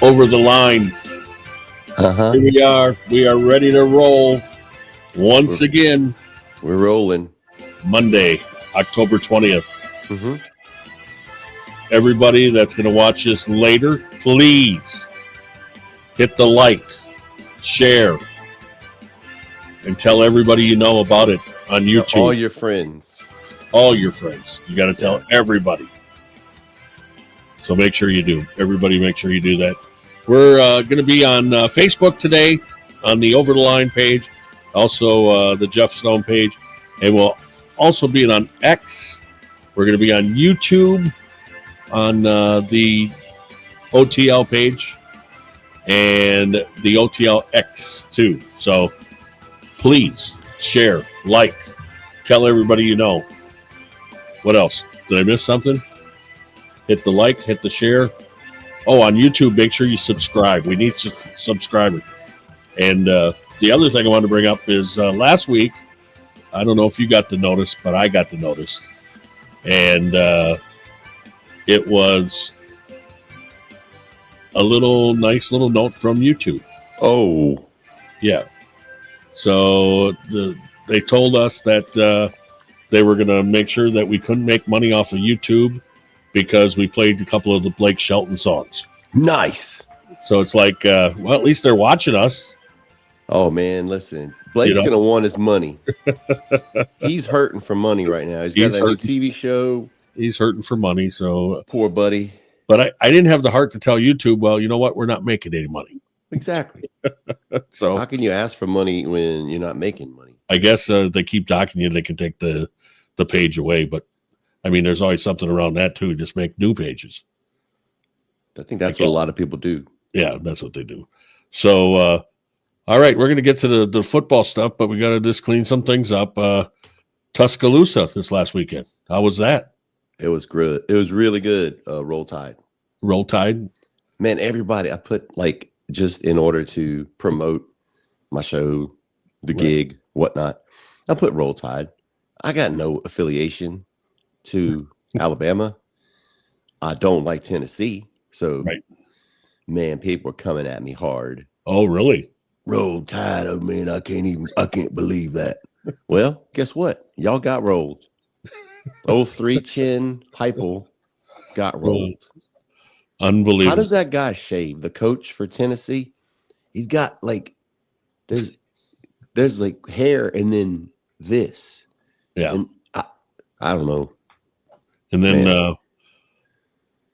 Over the line. Here we are. We are ready to roll once again. We're rolling. Monday, October 20th. Mm-hmm. Everybody that's going to watch this later, please hit the like, share, and tell everybody you know about it on YouTube. All your friends. All your friends. You got to tell everybody. So make sure you do. Everybody make sure you do that. We're going to be on Facebook today on the Over the Line page, also the Jeff Stone page, and we'll also be on X. We're going to be on YouTube on the OTL page and the OTL X too. So please share, like, tell everybody you know. What else? Did I miss something? Hit the like, hit the share. Oh, on YouTube, make sure you subscribe. We need subscribers. And the other thing I wanted to bring up is last week, I don't know if you got the notice, but I got the notice. And it was a nice little note from YouTube. Oh. Yeah. So they told us that they were going to make sure that we couldn't make money off of YouTube because we played a couple of the Blake Shelton songs. Nice. So it's like, well, at least they're watching us. Oh, man, listen. Blake's going to want his money. He's hurting for money right now. He's got that new TV show. He's hurting for money, so... Poor buddy. But I didn't have the heart to tell YouTube, well, you know what? We're not making any money. Exactly. So how can you ask for money when you're not making money? I guess they keep docking you. They can take the page away, but I mean, there's always something around that too. Just make new pages. I think that's what a lot of people do. Yeah, that's what they do. So, all right, we're going to get to the football stuff, but we got to just clean some things up. Tuscaloosa this last weekend. How was that? It was good. It was really good. Roll Tide. Roll Tide? Man, everybody, I put just in order to promote my show, the gig, whatnot, I put Roll Tide. I got no affiliation to Alabama. I don't like Tennessee. So, man, people are coming at me hard. Oh, really? Roll Tide. Oh, man, I can't believe that. Well, guess what? Y'all got rolled. Old 3-chin Heupel got rolled. Unbelievable. How does that guy shave? The coach for Tennessee? He's got there's hair and then this. Yeah. And I don't know. And then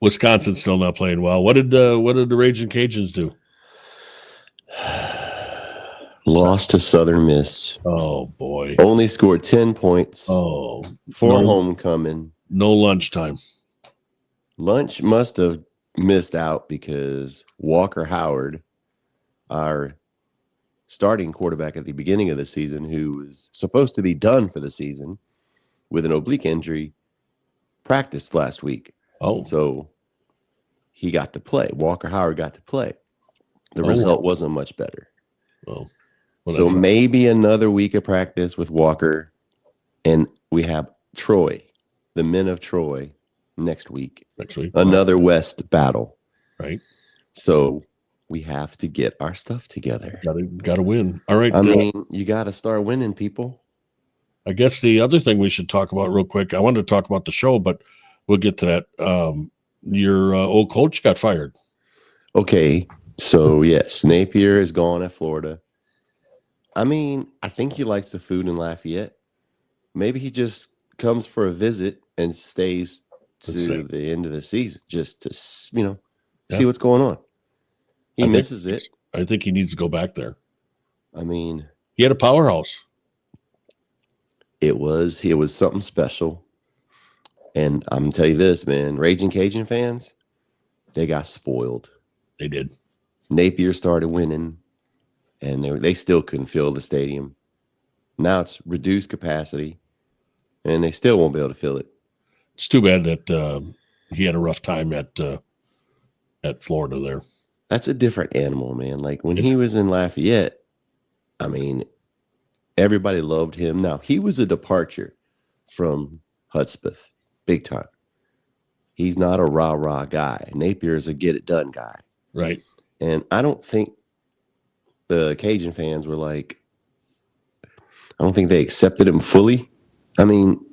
Wisconsin's still not playing well. What did the Raging Cajuns do? Lost to Southern Miss. Oh, boy. Only scored 10 points. Oh. For homecoming. No lunchtime. Lunch must have missed out because Walker Howard, our starting quarterback at the beginning of the season, who was supposed to be done for the season with an oblique injury, practiced last week. Oh. So he got to play. Walker Howard got to play. The result wasn't much better. Oh. Well, so maybe another week of practice with Walker, and we have Troy, the men of Troy, next week. Another West battle. Right. So we have to get our stuff together. Got to win. All right. I mean, you got to start winning, people. I guess the other thing we should talk about real quick, I wanted to talk about the show, but we'll get to that. Your old coach got fired. Okay. So, yes, Napier is gone at Florida. I mean, I think he likes the food in Lafayette. Maybe he just comes for a visit and stays to the end of the season just to, see what's going on. He misses it. I think he needs to go back there. I mean, he had a powerhouse. It was something special. And I'm going to tell you this, man, Raging Cajun fans, they got spoiled. They did. Napier started winning, and they still couldn't fill the stadium. Now it's reduced capacity, and they still won't be able to fill it. It's too bad that he had a rough time at Florida there. That's a different animal, man. Like when he was in Lafayette, I mean, everybody loved him. Now, he was a departure from Hudspeth, big time. He's not a rah-rah guy. Napier is a get-it-done guy. Right. And I don't think the Cajun fans were like, I don't think they accepted him fully. I mean,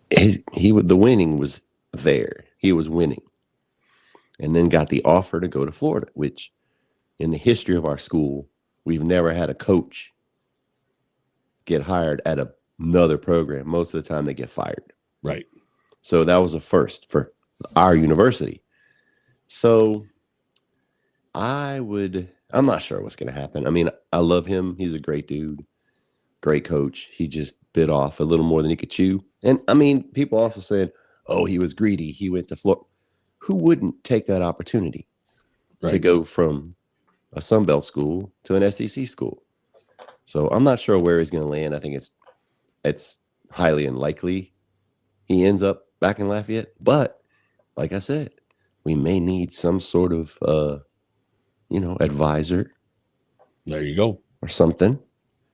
the winning was there. He was winning. And then got the offer to go to Florida, which in the history of our school, we've never had a coach get hired at another program. Most of the time they get fired. Right. So that was a first for our university. So I'm not sure what's going to happen. I mean, I love him. He's a great dude, great coach. He just bit off a little more than he could chew. And I mean, people also said, oh, he was greedy. He went to Florida. Who wouldn't take that opportunity to go from a Sun Belt school to an SEC school? So I'm not sure where he's going to land. I think it's highly unlikely he ends up back in Lafayette. But like I said, we may need some sort of, advisor. There you go. Or something.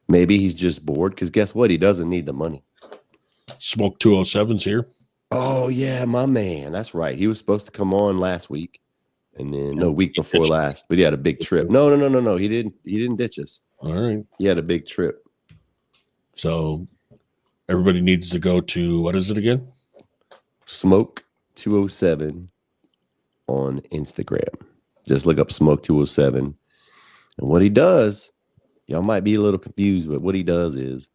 Maybe he's just bored because guess what? He doesn't need the money. Smoke 207's here. Oh, yeah, my man. That's right. He was supposed to come on last week. And then week before last, but he had a big trip. No. He didn't ditch us. All right. He had a big trip. So everybody needs to go to, what is it again? Smoke 207 on Instagram. Just look up Smoke 207. And what he does, y'all might be a little confused, but what he does is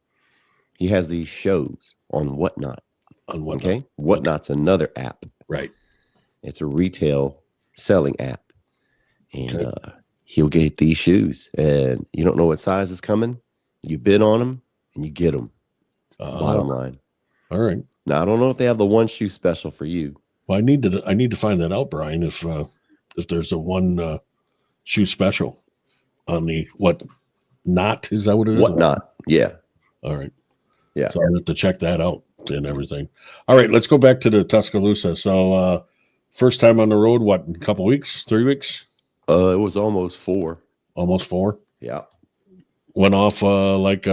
he has these shows on Whatnot. On Whatnot. Okay. Whatnot's another app. Right. It's a retail selling app. And he'll get these shoes. And you don't know what size is coming. You bid on them and you get them. Bottom line. All right. Now, I don't know if they have the one shoe special for you. Well, I need to find that out, Brian, if there's a one shoe special on the Whatnot. Is that what it is? Whatnot. Yeah. All right. Yeah. So I have to check that out and everything. All right, let's go back to the Tuscaloosa. So first time on the road, what, in a couple weeks, 3 weeks? It was almost 4. Almost 4? Yeah. Went off oh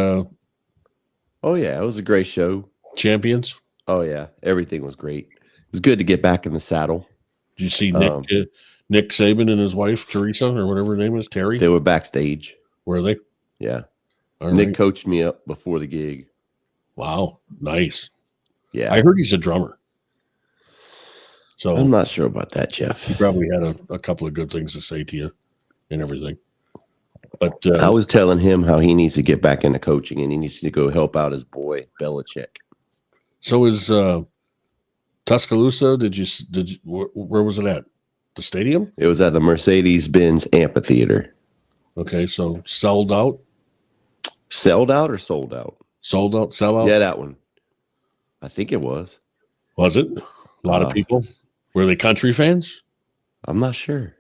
yeah, it was a great show. Champions? Oh yeah, everything was great. It was good to get back in the saddle. Did you see Nick Saban and his wife, Teresa, or whatever her name is, Terry? They were backstage. Were they? Yeah. All Nick right. coached me up before the gig. Wow, nice. Yeah. I heard he's a drummer. So I'm not sure about that, Jeff. He probably had a couple of good things to say to you and everything. But I was telling him how he needs to get back into coaching and he needs to go help out his boy Belichick. So is Tuscaloosa? Where was it at? The stadium? It was at the Mercedes-Benz Amphitheater. Okay, so sold out. Sold out or sold out? Sold out, sell out. Yeah, that one. I think it was. Was it? A lot of people. Were they country fans? I'm not sure.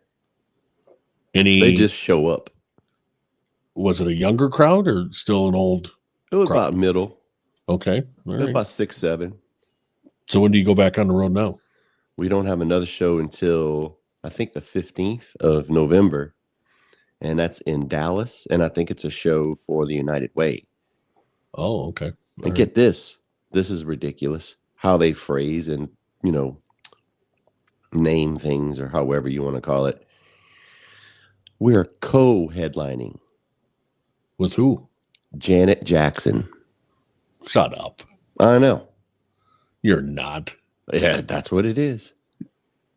They just show up. Was it a younger crowd or still an old? It was crowd? about middle. Okay. All It was right. about 6, 7. So when do you go back on the road now? We don't have another show until I think the 15th of November. And that's in Dallas. And I think it's a show for the United Way. Oh, okay. And get this. This is ridiculous. How they phrase and, name things or however you want to call it. We're co-headlining. With who? Janet Jackson. Shut up. I know. You're not. Yeah, that's what it is.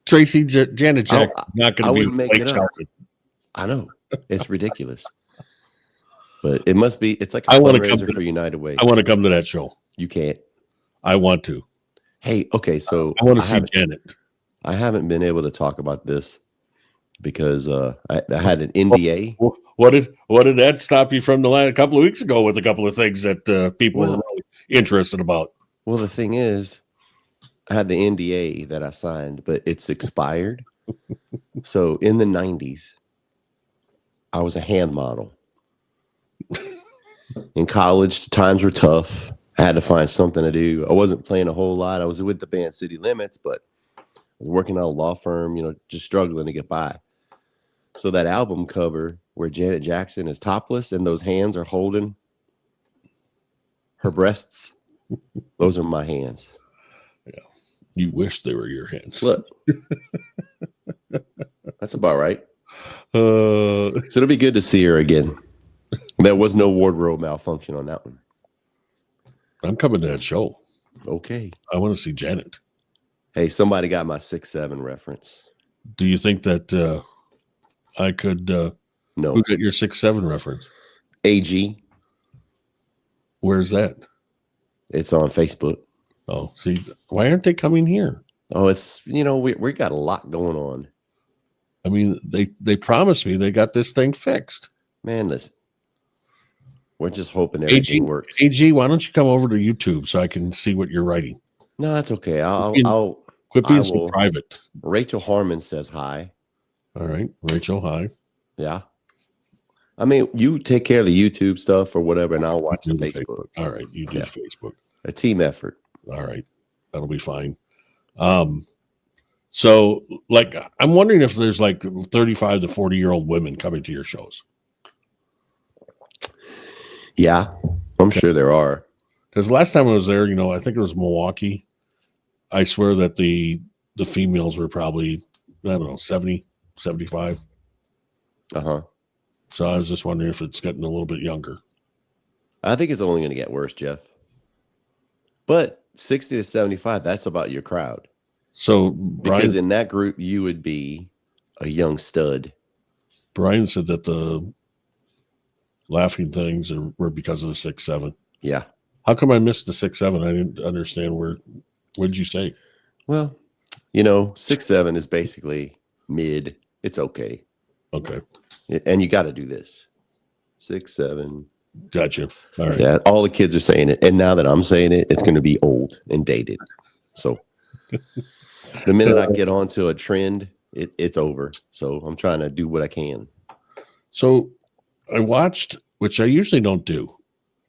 Tracy, Janet Jackson's not going to be make Blake it up. Shelton. I know. It's ridiculous. But it must be, it's like a I want to come fundraiser for United Way. I want to come to that show. You can't. I want to. Hey, okay, so I want to see Janet. I haven't been able to talk about this because I had an NDA. What did that stop you from a couple of weeks ago with a couple of things that people were really interested about? Well, the thing is, I had the NDA that I signed, but it's expired. So in the 90s, I was a hand model. In college, times were tough. I had to find something to do. I wasn't playing a whole lot. I was with the band City Limits, but I was working at a law firm, just struggling to get by. So that album cover where Janet Jackson is topless and those hands are holding her breasts, those are my hands. Yeah. You wish they were your hands. Look. That's about right. So it'll be good to see her again. There was no wardrobe malfunction on that one. I'm coming to that show. Okay. I want to see Janet. Hey, somebody got my 6'7" reference. Do you think that I could No. who got your 6'7" reference? AG. Where's that? It's on Facebook. Oh, see, why aren't they coming here? Oh, it's, we got a lot going on. I mean, they promised me they got this thing fixed. Man, listen. We're just hoping everything works. AG, why don't you come over to YouTube so I can see what you're writing? No, that's okay. Quit being so private. Rachel Harmon says hi. All right, Rachel, hi. Yeah. I mean, you take care of the YouTube stuff or whatever, and I'll watch the Facebook. All right, you do Facebook. A team effort. All right, that'll be fine. So, like, I'm wondering if there's like 35 to 40-year-old women coming to your shows. Yeah, I'm sure there are. Because last time I was there, I think it was Milwaukee. I swear that the females were probably, I don't know, 70, 75. Uh-huh. So I was just wondering if it's getting a little bit younger. I think it's only going to get worse, Jeff. But 60 to 75, that's about your crowd. So because in that group, you would be a young stud. Brian said that the laughing things were because of the 6'7". Yeah. How come I missed the 6'7"? I didn't understand what'd you say? Well, 6'7" is basically mid. It's okay. Okay. And you got to do this. 6'7". Gotcha. All right. Yeah, all the kids are saying it. And now that I'm saying it, it's going to be old and dated. So the minute I get onto a trend, it's over. So I'm trying to do what I can. So I watched, which I usually don't do.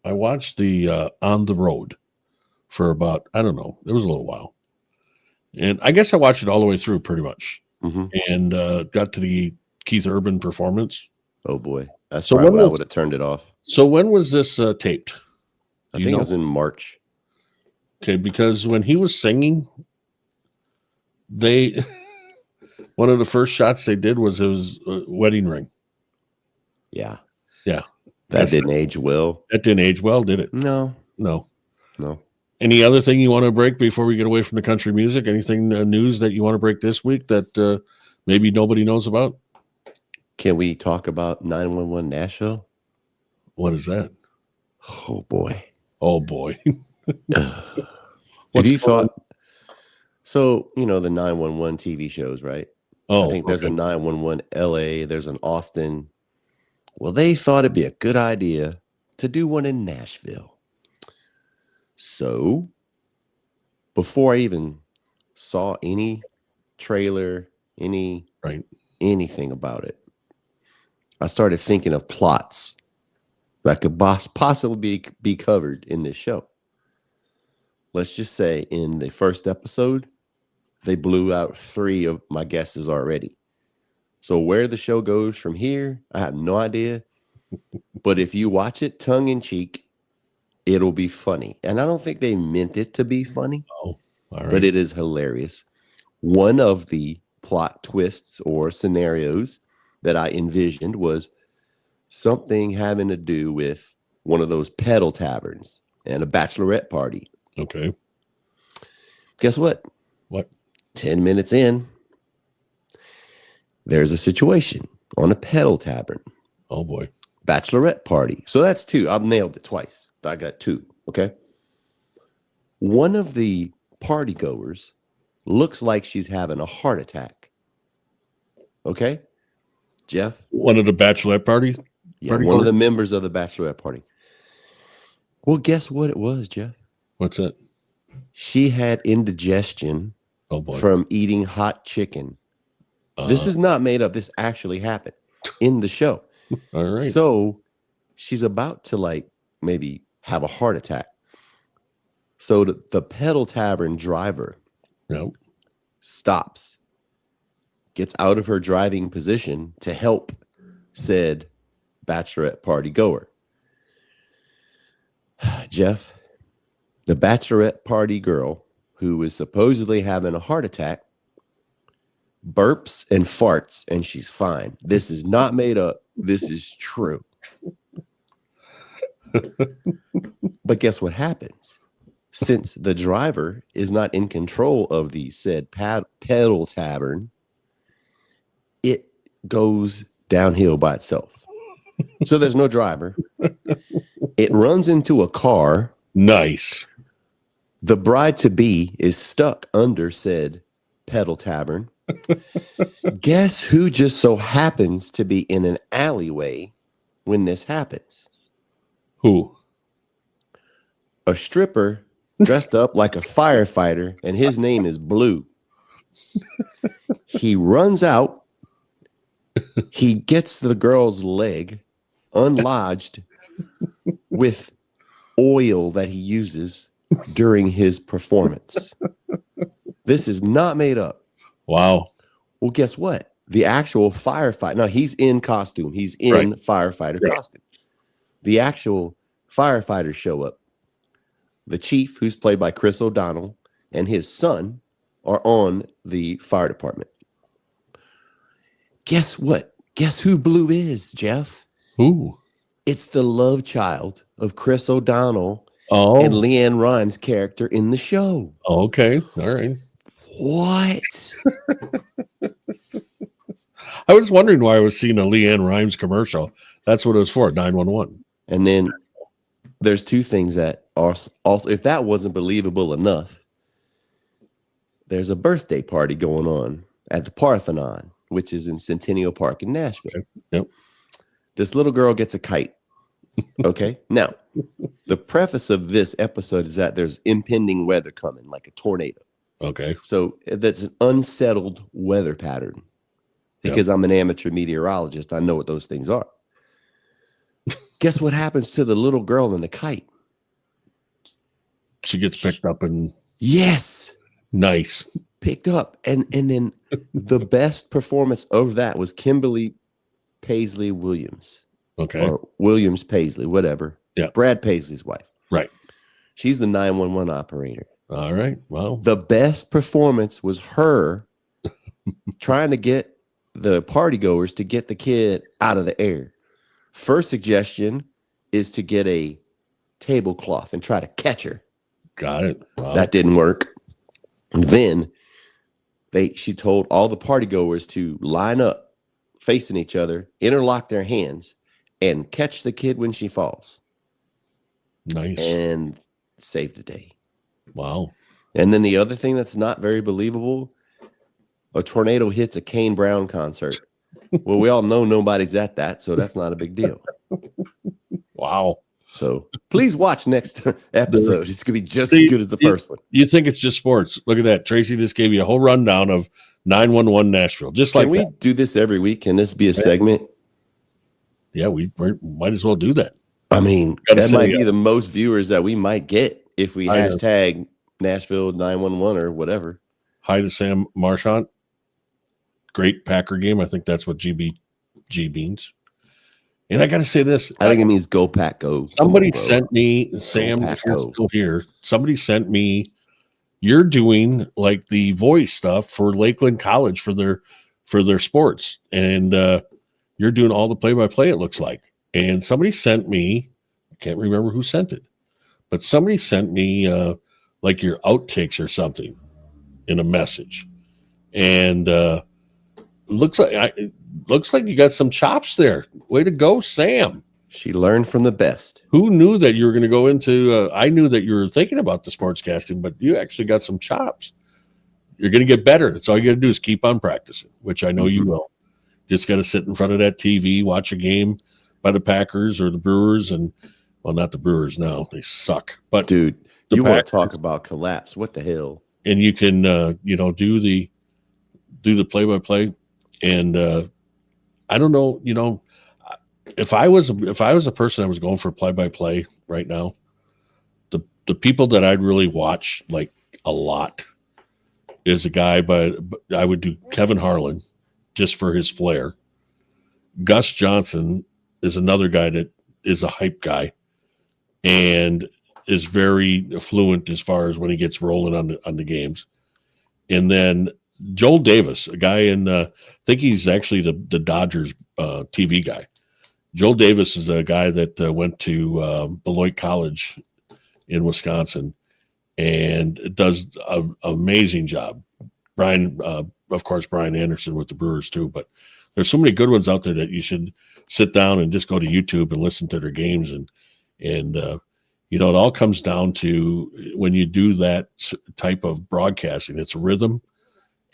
I watched the On the Road for about, I don't know, it was a little while. And I guess I watched it all the way through pretty much. Mm-hmm. And got to the Keith Urban performance. Oh, boy. That's probably when I would have turned it off. So when was this taped? I think it was in March. Okay, because when he was singing, one of the first shots they did was his wedding ring. Yeah. Yeah. That didn't age well. That didn't age well, did it? No. Any other thing you want to break before we get away from the country music? Anything news that you want to break this week that maybe nobody knows about? Can we talk about 911 Nashville? What is that? Oh, boy. Oh, boy. Have you thought? So, the 911 TV shows, right? Oh, I think there's a 911 LA, there's an Austin. Well, they thought it'd be a good idea to do one in Nashville. So, before I even saw any trailer, anything about it, I started thinking of plots that could possibly be covered in this show. Let's just say in the first episode, they blew out 3 of my guesses already. So where the show goes from here, I have no idea. But if you watch it tongue in cheek, it'll be funny. And I don't think they meant it to be funny, all right. But it is hilarious. One of the plot twists or scenarios that I envisioned was something having to do with one of those pedal taverns and a bachelorette party. Okay. Guess what? What? 10 minutes in, there's a situation on a pedal tavern. Oh, boy. Bachelorette party. So that's 2. I've nailed it twice. I got 2. Okay. One of the party goers looks like she's having a heart attack. Okay. Jeff? One of the bachelorette party? Yeah, one of the members of the bachelorette party. Well, guess what it was, Jeff? What's that? She had indigestion from eating hot chicken. This is not made up. This actually happened in the show. All right. So she's about to maybe have a heart attack. So the pedal tavern driver stops, gets out of her driving position to help said bachelorette party goer. Jeff, the bachelorette party girl who was supposedly having a heart attack burps and farts, and she's fine. This is not made up. This is true. But guess what happens? Since the driver is not in control of the said pedal tavern, it goes downhill by itself. So there's no driver. It runs into a car. Nice. The bride-to-be is stuck under said pedal tavern. Guess who just so happens to be in an alleyway when this happens? Who? A stripper dressed up like a firefighter, and his name is Blue. He runs out. He gets the girl's leg unlodged with oil that he uses during his performance. This is not made up. Wow. Well, guess what? The actual firefighter. Now, he's in costume. He's in firefighter costume. The actual firefighters show up. The chief, who's played by Chris O'Donnell, and his son are on the fire department. Guess what? Guess who Blue is, Jeff? Who? It's the love child of Chris O'Donnell and Leanne Rimes' character in the show. Oh, okay. All right. What? I was wondering why I was seeing a Leanne Rimes commercial. That's what it was for, 911. And then there's two things that are also, if that wasn't believable enough, there's a birthday party going on at the Parthenon, which is in Centennial Park in Nashville. Okay. Yep. This little girl gets a kite. Okay. Now, the preface of this episode is that there's impending weather coming, like a tornado. Okay. So that's an unsettled weather pattern. Because I'm an amateur meteorologist, I know what those things are. Guess what happens to the little girl in the kite? She gets picked up and yes, nice. Picked up. And then the best performance of that was Kimberly Paisley Williams. Okay. Or Williams Paisley, whatever. Yeah. Brad Paisley's wife. Right. She's the 911 operator. All right. Well, the best performance was her trying to get the party goers to get the kid out of the air. First suggestion is to get a tablecloth and try to catch her. Got it. Wow. That didn't work. And then she told all the party goers to line up facing each other, interlock their hands, and catch the kid when she falls. Nice. And save the day. Wow. And then the other thing that's not very believable, a tornado hits a Kane Brown concert. Well, we all know nobody's at that, so that's not a big deal. Wow. So please watch next episode. It's going to be just as good as the first one. You think it's just sports. Look at that. Tracy just gave you a whole rundown of 911 Nashville. Just like Can we do this every week? Can this be a segment? Yeah, we might as well do that. I mean, that might be the most viewers that we might get if we hashtag Nashville 911 or whatever. Hi to Sam Marchant. Great Packer game. I think that's what G means. And I got to say this. I think it means go Pack go. Somebody sent me, Sam, if you're still here, somebody sent me, you're doing like the voice stuff for Lakeland College for their sports. And you're doing all the play-by-play, it looks like. And somebody sent me, I can't remember who sent it, but somebody sent me like your outtakes or something in a message. And looks like you got some chops there. Way to go, Sam. She learned from the best. Who knew that you were going to go into I knew that you were thinking about the sportscasting, but you actually got some chops. You're going to get better. That's all you got to do is keep on practicing, which I know you will. Just got to sit in front of that TV, watch a game by the Packers or the Brewers, and well, not the Brewers now. They suck. But dude, you want to talk about collapse. What the hell? And you can do the play-by-play. And I don't know, if I was a person that was going for play-by-play right now, the people that I'd really watch like a lot is a guy, but I would do Kevin Harlan just for his flair. Gus Johnson is another guy that is a hype guy and is very fluent as far as when he gets rolling on the games. And then Joel Davis, a guy I think he's actually the Dodgers TV guy. Joel Davis is a guy that went to Beloit College in Wisconsin and does an amazing job. Brian, of course, Brian Anderson with the Brewers too, but there's so many good ones out there that you should sit down and just go to YouTube and listen to their games. And it all comes down to when you do that type of broadcasting, it's rhythm.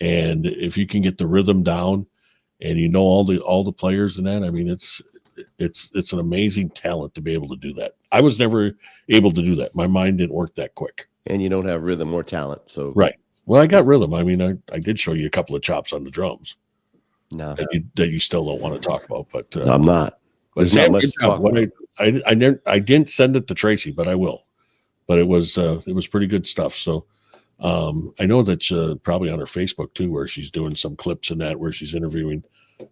And if you can get the rhythm down and all the players in that, I mean, it's an amazing talent to be able to do that. I was never able to do that. My mind didn't work that quick. And you don't have rhythm or talent. So right. Well, I got rhythm. I mean, I did show you a couple of chops on the drums. No, that you still don't want to talk about, but I'm not. But There's not much to talk about. I didn't send it to Tracy, but I will. But it was pretty good stuff. So I know that's probably on her Facebook too, where she's doing some clips in that where she's interviewing.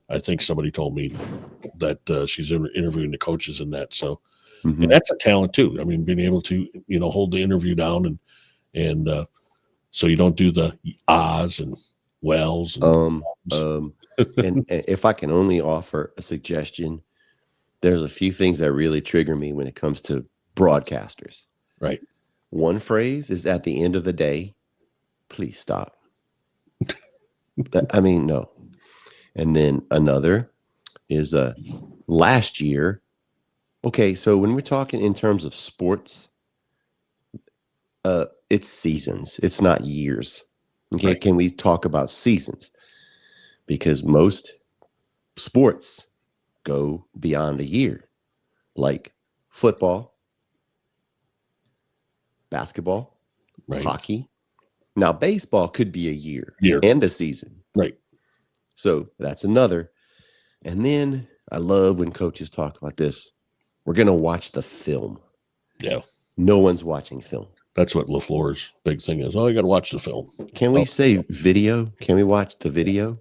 I think somebody told me that she's interviewing the coaches in that. So and that's a talent too. I mean, being able to hold the interview down and so you don't do the ahs and wells. And if I can only offer a suggestion, there's a few things that really trigger me when it comes to broadcasters. Right. One phrase is at the end of the day, please stop. I mean, no. And then another is last year. Okay, so when we're talking in terms of sports, it's seasons. It's not years. Okay, right. Can we talk about seasons? Because most sports go beyond a year, like football, basketball, right. Hockey. Now, baseball could be a year and a season. Right. So that's another. And then I love when coaches talk about this. We're going to watch the film. Yeah. No one's watching film. That's what LaFleur's big thing is. Oh, you got to watch the film. Can we say video? Can we watch the video?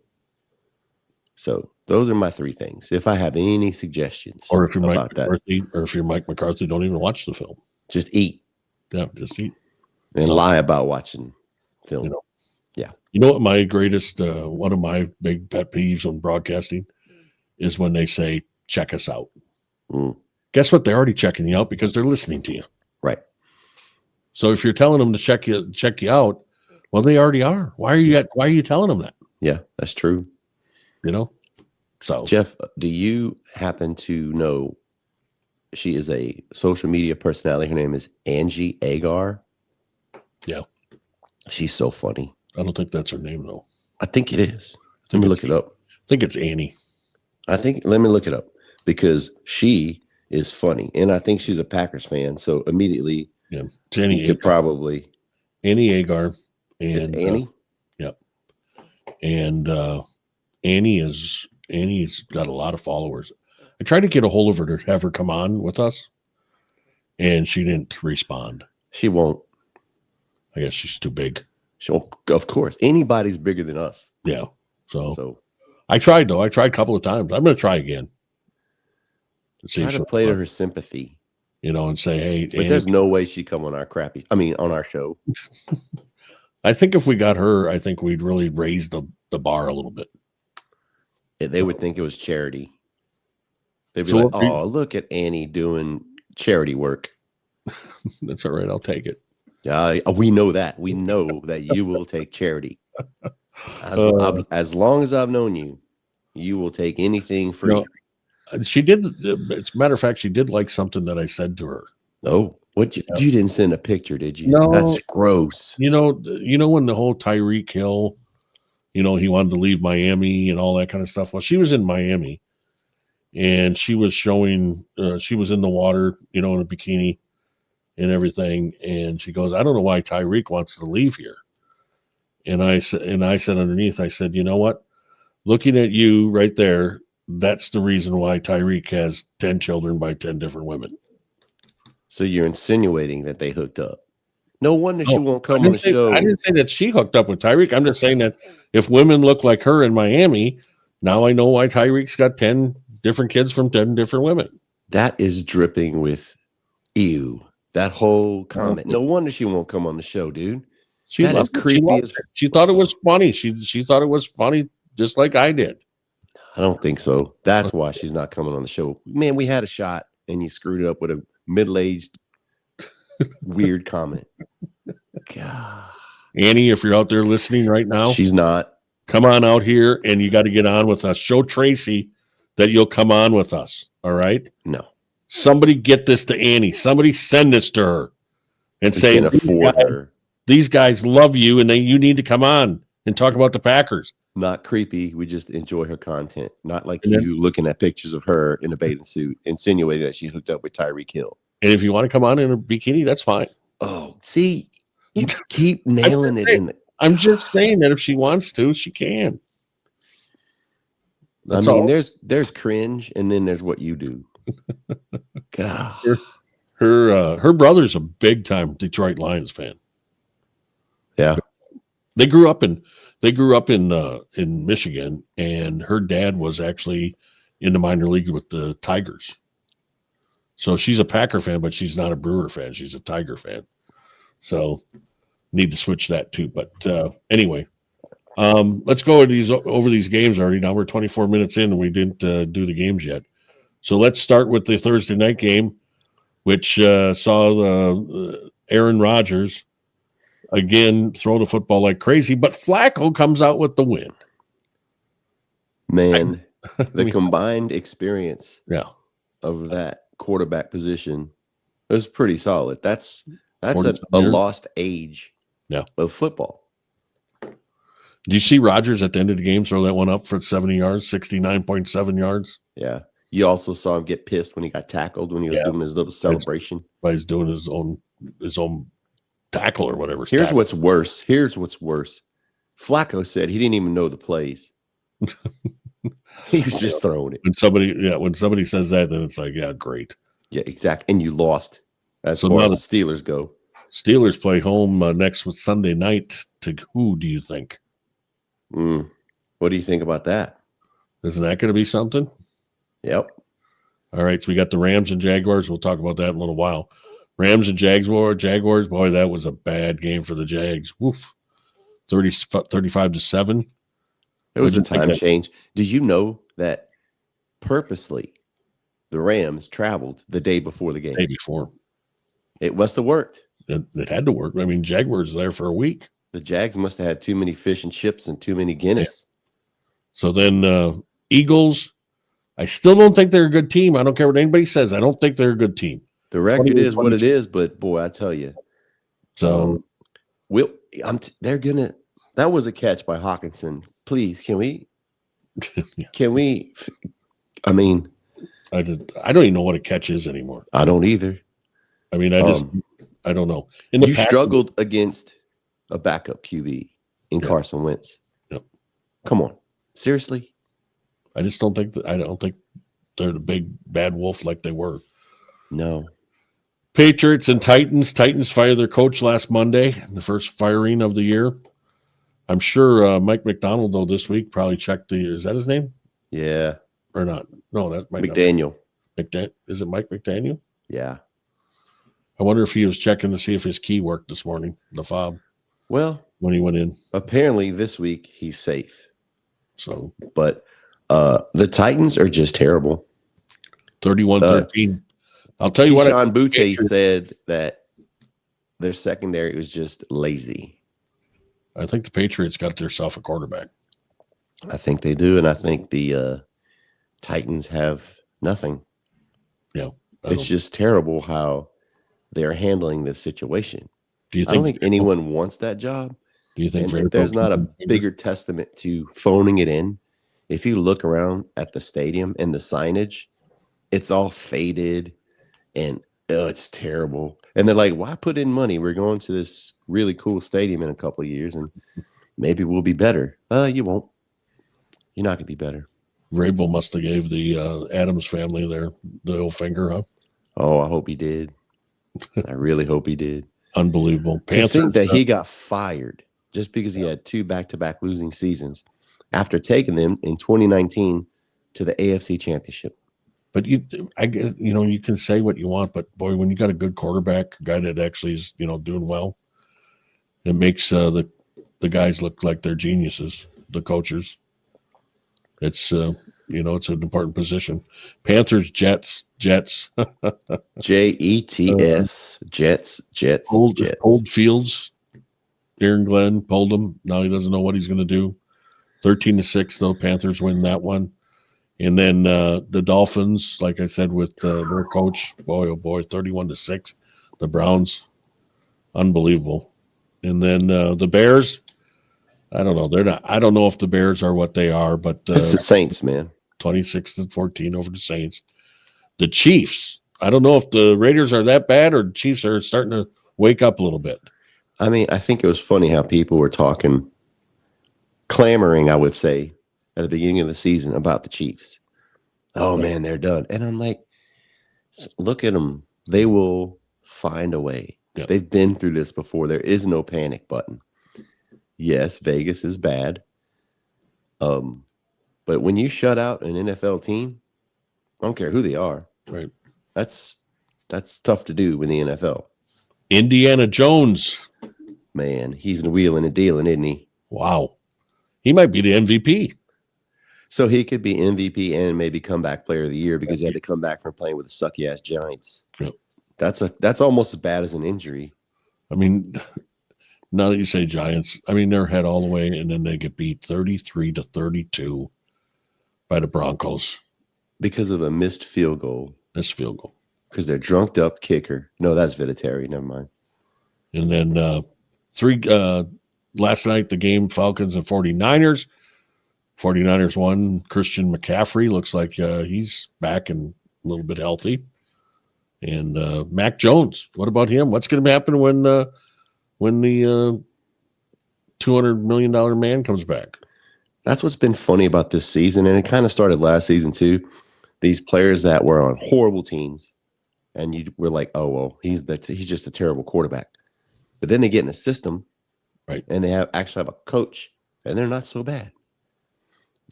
So those are my three things. If I have any suggestions, or if you're Mike McCarthy, don't even watch the film. Just eat. Yeah, just eat and lie about watching film. Yeah. You know what? My greatest, one of my big pet peeves on broadcasting is when they say, "Check us out." Guess what? They're already checking you out because they're listening to you. Right. So if you're telling them to check you out, well, they already are. Why are you telling them that? Yeah, that's true. So Jeff, do you happen to know she is a social media personality? Her name is Angie Agar. Yeah. She's so funny. I don't think that's her name though. I think it is. Let me look it up. I think it's Annie. Let me look it up because she is funny. And I think she's a Packers fan. So immediately it's Annie you could probably Annie Agar. And it's Annie. Yep. And Annie's got a lot of followers. I tried to get a hold of her to have her come on with us, and she didn't respond. She won't. I guess she's too big. Of course. Anybody's bigger than us. Yeah. So I tried, though. I tried a couple of times. I'm going to try again. Try to play to her sympathy. And say, hey. But there's no way she'd come on on our show. I think if we got her, I think we'd really raise the bar a little bit. They would think it was charity. They'd be like, "Oh, look at Annie doing charity work." That's all right. I'll take it. Yeah, we know that. We know that you will take charity. As long as I've known you, you will take anything free. She did. As a matter of fact, she did like something that I said to her. Oh, what you didn't send a picture, did you? No, that's gross. You know when the whole Tyreek Hill. He wanted to leave Miami and all that kind of stuff. Well, she was in Miami and she was showing, she was in the water, in a bikini and everything. And she goes, I don't know why Tyreek wants to leave here. And I said underneath, I said, you know what? Looking at you right there, that's the reason why Tyreek has 10 children by 10 different women. So you're insinuating that they hooked up. No wonder she won't come on the show. I didn't say that she hooked up with Tyreek. I'm just saying that if women look like her in Miami, now I know why Tyreek's got 10 different kids from 10 different women. That is dripping with ew. That whole comment. No wonder she won't come on the show, dude. She That is loved it. creepy as. She thought it was funny. She thought it was funny, just like I did. I don't think so. That's why she's not coming on the show. Man, we had a shot, and you screwed it up with a middle-aged, weird comment. God. Annie, if you're out there listening right now, She's not. come on out here, and you got to get on with us. Show Tracy that you'll come on with us. All right? No. Somebody get this to Annie. Somebody send this to her and say, Can't afford her. These guys love you, and you need to come on and talk about the Packers. Not creepy. We just enjoy her content. Not like you looking at pictures of her in a bathing suit, insinuating that she hooked up with Tyreek Hill. And if you want to come on in a bikini, that's fine. Oh, see, you keep nailing it. I'm just saying that if she wants to, she can. That's all. there's cringe, and then there's what you do. God. Her brother's a big time Detroit Lions fan. Yeah. They grew up in Michigan, and her dad was actually in the minor league with the Tigers. So she's a Packer fan, but she's not a Brewer fan. She's a Tiger fan. So need to switch that too. But anyway, let's go over these games already. Now we're 24 minutes in, and we didn't do the games yet. So let's start with the Thursday night game, which saw Aaron Rodgers again throw the football like crazy, but Flacco comes out with the win. Man, the combined experience of that quarterback position was pretty solid. That's a lost age of football. Do you see Rodgers at the end of the game throw that one up for 70 yards, 69.7 yards? Yeah. You also saw him get pissed when he got tackled, when he was doing his little celebration. But he's doing his own tackle or whatever. Here's what's worse. Flacco said he didn't even know the plays. He was just throwing it. When somebody says that, then it's like, yeah, great. Yeah, exactly. And you lost as far as the Steelers go. Steelers play home next Sunday night to who, do you think? What do you think about that? Isn't that going to be something? Yep. All right, so we got the Rams and Jaguars. We'll talk about that in a little while. Rams and Jaguars, boy, that was a bad game for the Jags. Woof. 35-7. It was a time change. Did you know that purposely the Rams traveled the day before the game? Day before. It must have worked. It had to work. I mean, Jaguars there for a week. The Jags must have had too many fish and chips and too many Guinness. Yeah. So then Eagles, I still don't think they're a good team. I don't care what anybody says. I don't think they're a good team. The record is what it is, but boy, I tell you. So they're gonna. That was a catch by Hawkinson. Please, can we? I mean, I don't even know what a catch is anymore. I don't either. I mean, I don't know. You struggled against a backup QB in Carson Wentz. Yep. Come on, seriously. I just don't think they're the big bad wolf like they were. No. Patriots and Titans. Titans fired their coach last Monday, the first firing of the year. I'm sure Mike McDonald, though, this week probably checked is that his name? Yeah. Or not? No, that might McDaniel. Is it Mike McDaniel? Yeah. I wonder if he was checking to see if his key worked this morning, the fob. Well, when he went in. Apparently this week he's safe. So, but the Titans are just terrible. 31-13. I'll tell you what. Sean Butte said that their secondary was just lazy. I think the Patriots got themselves a quarterback. I think they do, and I think the Titans have nothing. Yeah, it's just terrible how they're handling this situation. I don't think anyone wants that job. Do you think if there's not a bigger testament to phoning it in? If you look around at the stadium and the signage, it's all faded and it's terrible. And they're like, why put in money? We're going to this really cool stadium in a couple of years and maybe we'll be better. You won't. You're not going to be better. Vrabel must have gave the Adams family the old finger, huh? Oh, I hope he did. I really hope he did. Unbelievable. To think that he got fired just because he had 2 back-to-back losing seasons after taking them in 2019 to the AFC Championship. But you can say what you want, but boy, when you got a good quarterback, a guy that actually is, doing well, It makes the guys look like they're geniuses, the coaches. It's it's an important position. Panthers, Jets. Jets, Jets. Old Fields. Aaron Glenn pulled him. Now he doesn't know what he's going to do. 13-6, though. Panthers win that one. And then the Dolphins, like I said, with their coach, boy, oh boy, 31-6. The Browns, unbelievable. And then the Bears, I don't know. They're not. I don't know if the Bears are what they are, but it's the Saints, man. 26-14 over the Saints. The Chiefs. I don't know if the Raiders are that bad or the Chiefs are starting to wake up a little bit. I mean, I think it was funny how people were clamoring, I would say, at the beginning of the season about the Chiefs. Oh, man, they're done. And I'm like, look at them. They will find a way. Yeah. They've been through this before. There is no panic button. Yes, Vegas is bad. But when you shut out an NFL team, I don't care who they are. Right. That's tough to do in the NFL. Indiana Jones. Man, he's wheeling and dealing, isn't he? Wow. He might be the MVP. So he could be MVP and maybe comeback player of the year because he had to come back from playing with the sucky-ass Giants. Yep. That's almost as bad as an injury. I mean, now that you say Giants, I mean, they're head all the way, and then they get beat 33-32 by the Broncos. Because of a missed field goal. Missed field goal. Because they're drunked up kicker. No, that's Vinatieri. Never mind. And then last night, the game, Falcons and 49ers. 49ers won. Christian McCaffrey looks like he's back and a little bit healthy. And Mac Jones, what about him? What's going to happen when the $200 million man comes back? That's what's been funny about this season, and it kind of started last season too. These players that were on horrible teams, and you were like, "Oh well, he's just a terrible quarterback." But then they get in a system, right? And they actually have a coach, and they're not so bad.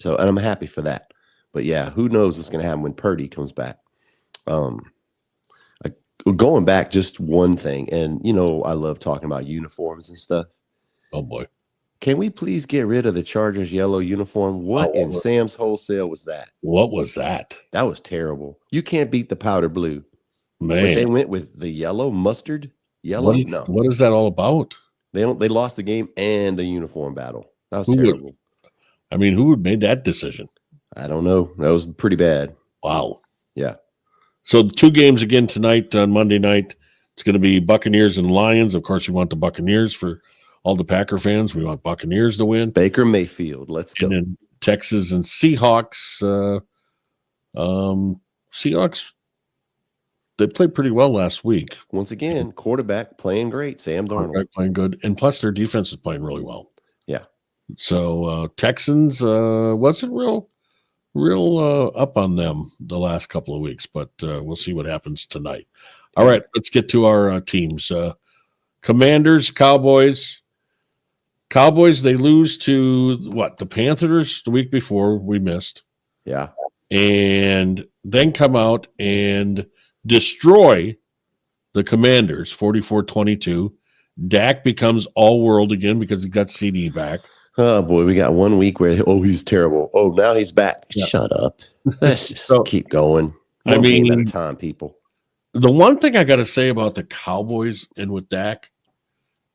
So, and I'm happy for that. But yeah, who knows what's going to happen when Purdy comes back? Going back, just one thing, and I love talking about uniforms and stuff. Oh boy. Can we please get rid of the Chargers yellow uniform? What in Sam's Wholesale was that? What was that? That was terrible. You can't beat the powder blue. Man. But they went with the yellow, mustard yellow. What is that all about? They lost the game and a uniform battle. That was terrible. Who would made that decision? I don't know. That was pretty bad. Wow. Yeah. So 2 games again tonight on Monday night. It's going to be Buccaneers and Lions. Of course, we want the Buccaneers for all the Packer fans. We want Buccaneers to win. Baker Mayfield. Let's go. And then Texas and Seahawks. Seahawks, they played pretty well last week. Once again, quarterback playing great. Sam Darnold. Playing good. And plus their defense is playing really well. Yeah. So Texans wasn't real up on them the last couple of weeks, but we'll see what happens tonight. All right, let's get to our teams. Commanders, Cowboys. Cowboys, they lose to the Panthers the week before we missed. Yeah. And then come out and destroy the Commanders 44-22. Dak becomes all-world again because he got CD back. Oh, boy, we got 1 week where, he's terrible. Oh, now he's back. Yeah. Shut up. Let's just keep going. One game at a time, people. The one thing I got to say about the Cowboys and with Dak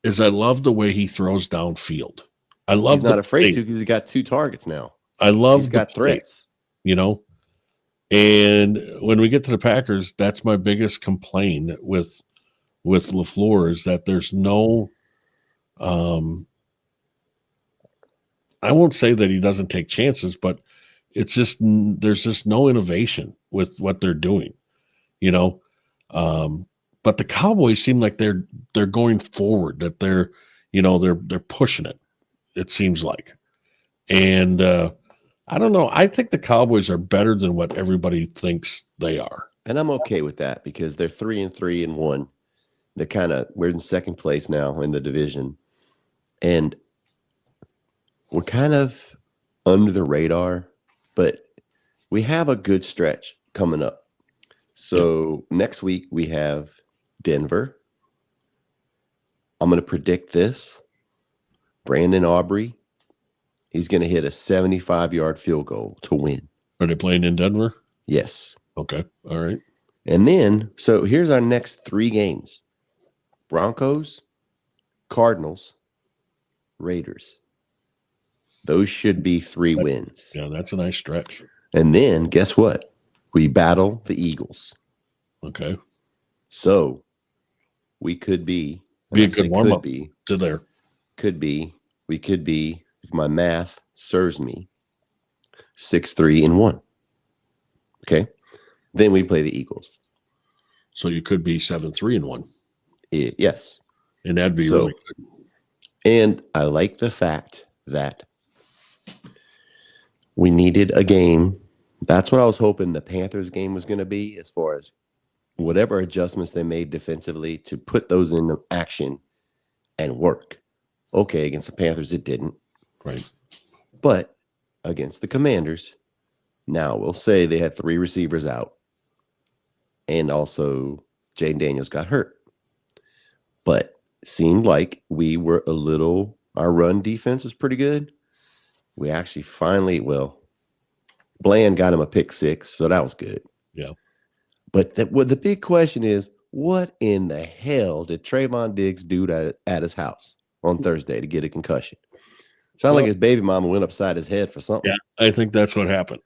is I love the way he throws downfield. He's not afraid to because he got 2 targets now. He's got threats. And when we get to the Packers, that's my biggest complaint with LaFleur is that there's no I won't say that he doesn't take chances, but it's just there's just no innovation with what they're doing, But the Cowboys seem like they're going forward, that they're pushing it. It seems like, and I don't know. I think the Cowboys are better than what everybody thinks they are, and I'm okay with that because they're 3-3-1. We're in second place now in the division, and we're kind of under the radar, but we have a good stretch coming up. So next week we have Denver, I'm going to predict this. Brandon Aubrey, he's going to hit a 75-yard field goal to win. Are they playing in Denver? Yes. Okay. All right. And then, so here's our next 3 games. Broncos, Cardinals, Raiders. Those should be 3 wins. Yeah, that's a nice stretch. And then, guess what? We battle the Eagles. Okay. So, we could be a good warm-up be, to there. We could be, if my math serves me, 6-3-1. Okay. Then we play the Eagles. So you could be 7-3-1. Yes. And that'd be really good. And I like the fact that we needed a game. That's what I was hoping the Panthers game was going to be, as far as whatever adjustments they made defensively to put those into action and work. Okay, against the Panthers, it didn't. Right. But against the Commanders, now we'll say they had 3 receivers out. And also Jaden Daniels got hurt. But it seemed like we were our run defense was pretty good. We actually finally, Bland got him a pick 6, so that was good. Yeah. But the big question is, what in the hell did Trayvon Diggs do at his house on Thursday to get a concussion? Sounded like his baby mama went upside his head for something. Yeah, I think that's what happened.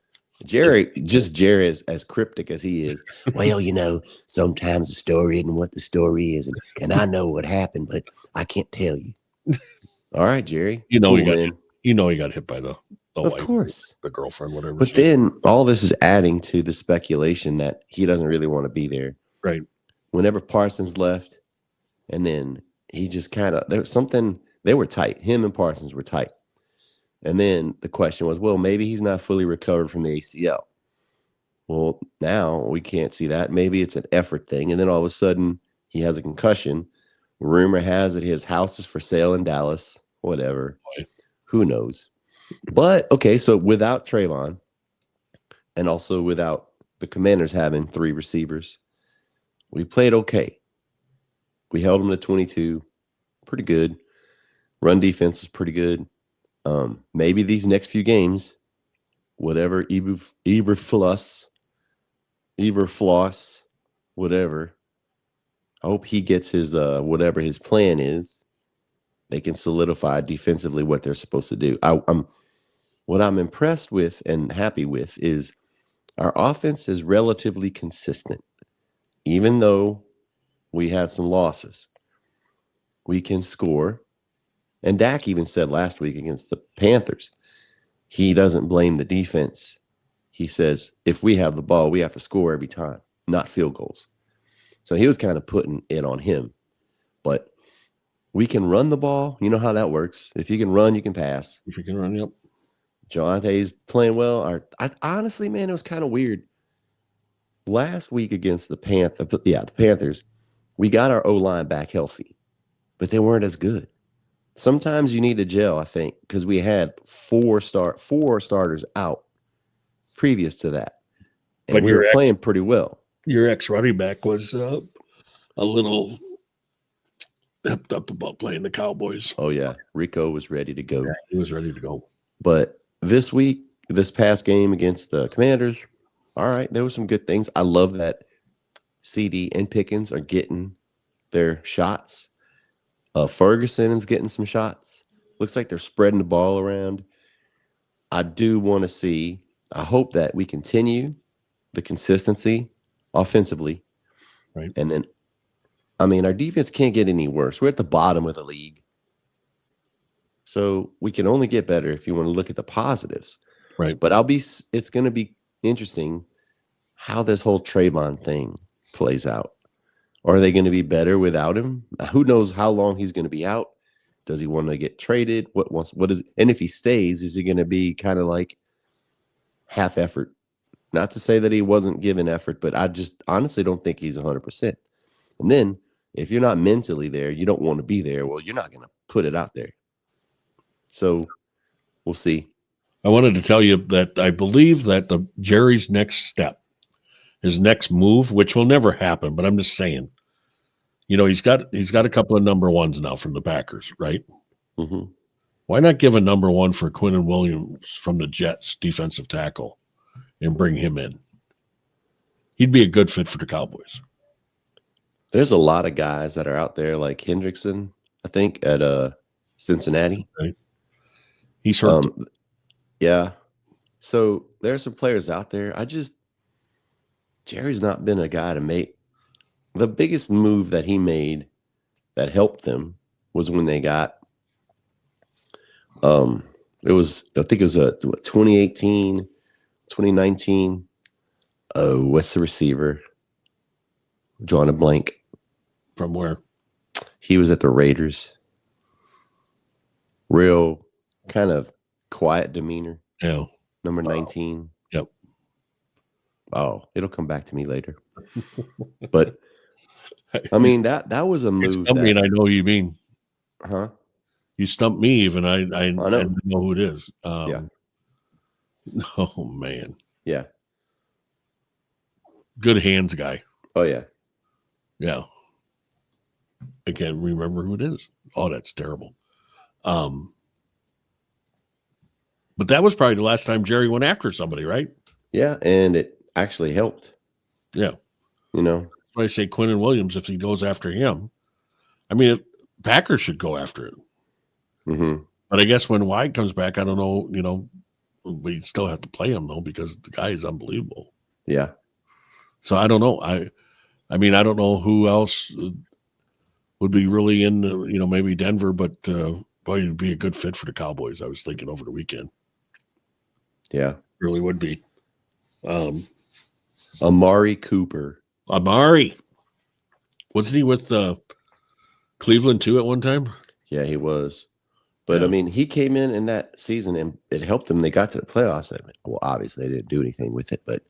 Jerry is as cryptic as he is. Well, sometimes the story isn't what the story is, and I know what happened, but I can't tell you. All right, Jerry. He got hit by the of wife, course, the girlfriend, whatever. But then all this is adding to the speculation that he doesn't really want to be there. Right. Whenever Parsons left, and then he just there was something. They were tight. Him and Parsons were tight. And then the question was, maybe he's not fully recovered from the ACL. Well, now we can't see that. Maybe it's an effort thing. And then all of a sudden he has a concussion. Rumor has it his house is for sale in Dallas. Whatever. Boy. Who knows? But, okay, so without Trayvon and also without the Commanders having 3 receivers, we played okay. We held them to 22. Pretty good. Run defense was pretty good. Maybe these next few games, whatever Eberfloss, whatever. I hope he gets his whatever his plan is. They can solidify defensively what they're supposed to do. What I'm impressed with and happy with is our offense is relatively consistent, even though we had some losses. We can score. And Dak even said last week against the Panthers, he doesn't blame the defense. He says, if we have the ball, we have to score every time, not field goals. So he was kind of putting it on him. But we can run the ball. You know how that works. If you can run, you can pass. If you can run, yep. Jonte's playing well. Honestly, man, it was kind of weird. Last week against the Panthers, we got our O-line back healthy, but they weren't as good. Sometimes you need to gel, I think, because we had 4 starters out previous to that. And but we were playing pretty well. Your ex-running back was a little pepped up about playing the Cowboys. Oh, yeah. Rico was ready to go. Yeah, he was ready to go. But this past game against the Commanders, all right, there were some good things. I love that CD and Pickens are getting their shots. Ferguson is getting some shots. Looks like they're spreading the ball around. I do want to see, I hope that we continue the consistency offensively. Right. And then, our defense can't get any worse. We're at the bottom of the league. So we can only get better if you want to look at the positives. Right. But it's going to be interesting how this whole Trayvon thing plays out. Are they going to be better without him? Who knows how long he's going to be out? Does he want to get traded? And if he stays, is he going to be kind of like half effort? Not to say that he wasn't given effort, but I just honestly don't think he's 100%. And then if you're not mentally there, you don't want to be there. Well, you're not going to put it out there. So we'll see. I wanted to tell you that I believe that Jerry's next step, his next move, which will never happen, but I'm just saying, he's got a couple of number ones now from the Packers, right? Mm-hmm. Why not give a number one for Quinnen Williams from the Jets, defensive tackle, and bring him in? He'd be a good fit for the Cowboys. There's a lot of guys that are out there, like Hendrickson, I think, at Cincinnati. Right. He's hurt. Yeah. So there's some players out there. Jerry's not been a guy to make. The biggest move that he made that helped them was when they got I think it was 2018, 2019. What's the receiver? Drawing a blank. From where? He was at the Raiders. Real kind of quiet demeanor. Yeah. Number 19. Yep. Oh, it'll come back to me later. But I mean that was a move. I mean, I know who you mean. Huh? You stumped me even. I know who it is. Yeah. Oh man. Yeah. Good hands guy. Oh yeah. Yeah. I can't remember who it is. Oh, that's terrible. But that was probably the last time Jerry went after somebody, right? Yeah, and it actually helped. Yeah. That's why I say Quinnen Williams, if he goes after him. I mean, if Packers should go after it. Mm-hmm. But I guess when White comes back, I don't know, we still have to play him, though, because the guy is unbelievable. Yeah. So I don't know. I mean, I don't know who else would be really in, maybe Denver, but boy, it'd be a good fit for the Cowboys. I was thinking over the weekend. Yeah. Really would be. Amari Cooper. Amari. Wasn't he with Cleveland too at one time? Yeah, he was. But, yeah. I mean, he came in that season, and it helped them. They got to the playoffs. Well, obviously, they didn't do anything with it, but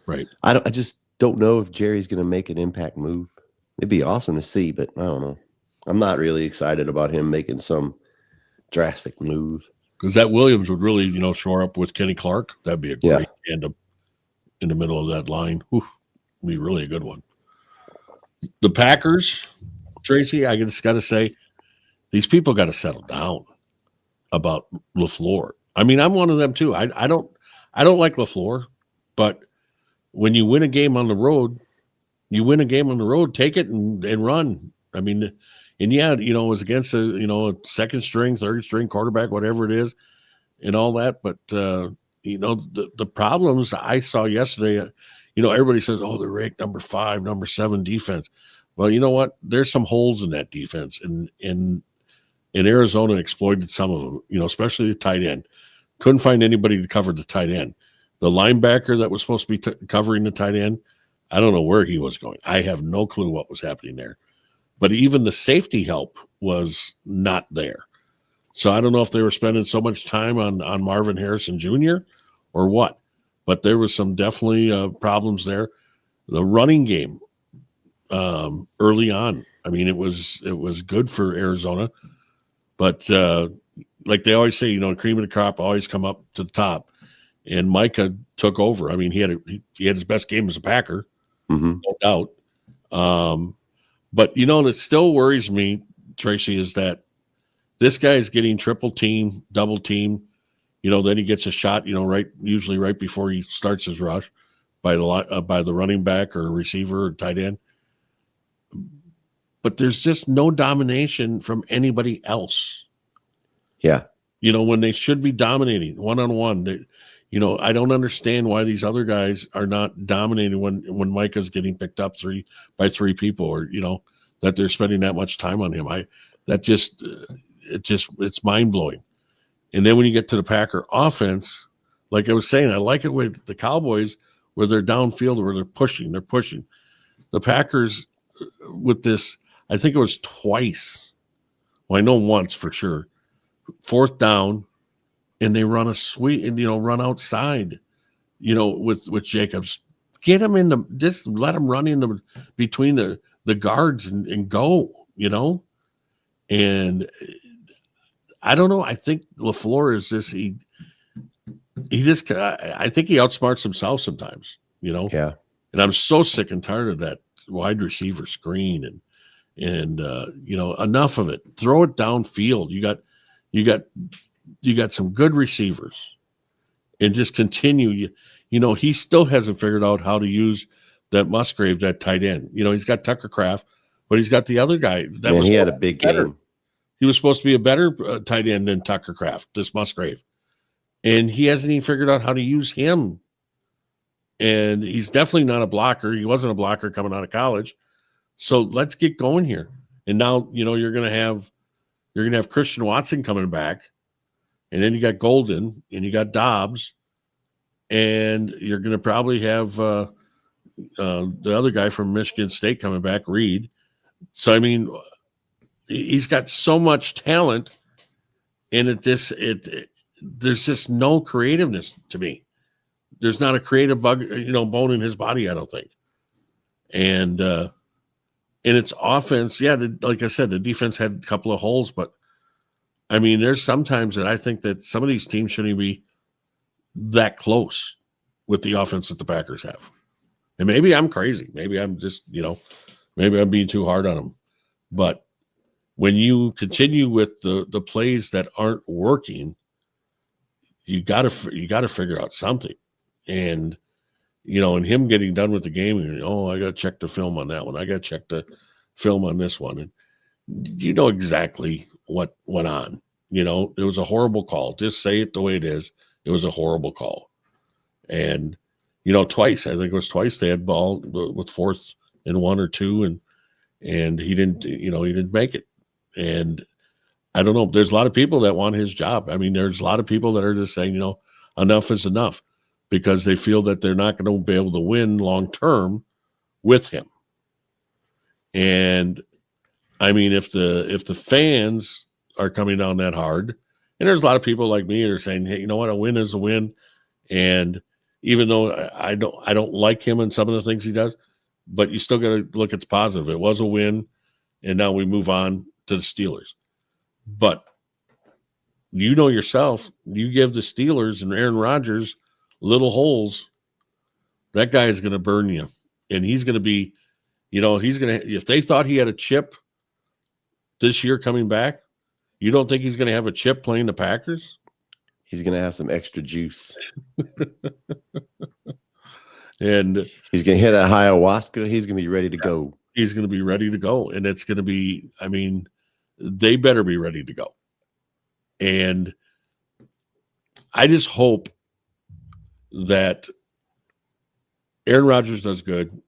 right. I just don't know if Jerry's going to make an impact move. It'd be awesome to see, but I don't know. I'm not really excited about him making some drastic move. Because that Williams would really, shore up with Kenny Clark. That'd be a great tandem in the middle of that line. Oof, be really a good one. The Packers, Tracy, I just got to say, these people got to settle down about LaFleur. I mean, I'm one of them too. I don't like LaFleur, but when you win a game on the road, take it and run. I mean, and yeah, it was against a second string, third string quarterback, whatever it is, and all that. But the problems I saw yesterday, everybody says, oh, they're ranked number 5, number 7 defense. Well, you know what? There's some holes in that defense, and Arizona exploited some of them. Especially the tight end. Couldn't find anybody to cover the tight end. The linebacker that was supposed to be covering the tight end, I don't know where he was going. I have no clue what was happening there. But even the safety help was not there. So I don't know if they were spending so much time on Marvin Harrison Jr. or what. But there was some definitely problems there. The running game early on, I mean, it was good for Arizona. But like they always say, cream of the crop always come up to the top. And Micah took over. I mean, he had his best game as a Packer, no doubt. But that still worries me, Tracy, is that this guy is getting triple team, double team. Then he gets a shot, usually right before he starts his rush by the running back or receiver or tight end. But there's just no domination from anybody else. Yeah. When they should be dominating one-on-one. I don't understand why these other guys are not dominating when Micah's getting picked up by three people, or that they're spending that much time on him. It's mind blowing. And then when you get to the Packer offense, like I was saying, I like it with the Cowboys where they're downfield, where they're pushing. The Packers with this, I think it was twice. Well, I know once for sure. 4th down. And they run a sweep and, run outside, with Jacobs. Get him just let him run in between the guards and go, And I don't know. I think LaFleur is this, I think he outsmarts himself sometimes, Yeah. And I'm so sick and tired of that wide receiver screen And enough of it. Throw it downfield. You got some good receivers, and just continue. He still hasn't figured out how to use that Musgrave, that tight end. He's got Tucker Kraft, but he's got the other guy. He had a big game. He was supposed to be a better tight end than Tucker Kraft, this Musgrave, and he hasn't even figured out how to use him. And he's definitely not a blocker. He wasn't a blocker coming out of college. So let's get going here. And now, you're going to have Christian Watson coming back, and then you got Golden, and you got Dobbs, and you're going to probably have the other guy from Michigan State coming back, Reed. So, I mean, he's got so much talent, and there's just no creativeness to me. There's not a creative bone in his body, I don't think. And it's offense. Yeah, like I said, the defense had a couple of holes, but I mean, there's sometimes that I think that some of these teams shouldn't be that close with the offense that the Packers have. And maybe I'm crazy. Maybe I'm just, maybe I'm being too hard on them. But when you continue with the plays that aren't working, you gotta figure out something. And and him getting done with the game, and I got to check the film on that one. I got to check the film on this one, and exactly what went on. It was a horrible call. Just say it the way it is. It was a horrible call, and twice. I think it was twice they had ball with 4th and 1 or 2, and he didn't. He didn't make it, and I don't know. There's a lot of people that want his job. I mean, there's a lot of people that are just saying, enough is enough, because they feel that they're not going to be able to win long term with him. And I mean, if the fans are coming down that hard, and there's a lot of people like me that are saying, hey, you know what, a win is a win. And even though I don't like him and some of the things he does, but you still got to look at the positive. It was a win, and now we move on to the Steelers. But yourself, you give the Steelers and Aaron Rodgers little holes, that guy is going to burn you. And he's going to be, if they thought he had a chip this year coming back, you don't think he's going to have a chip playing the Packers? He's going to have some extra juice. And he's going to hit that ayahuasca. He's going to be ready to go. He's going to be ready to go. And it's going to be, I mean, they better be ready to go. And I just hope that Aaron Rodgers does good,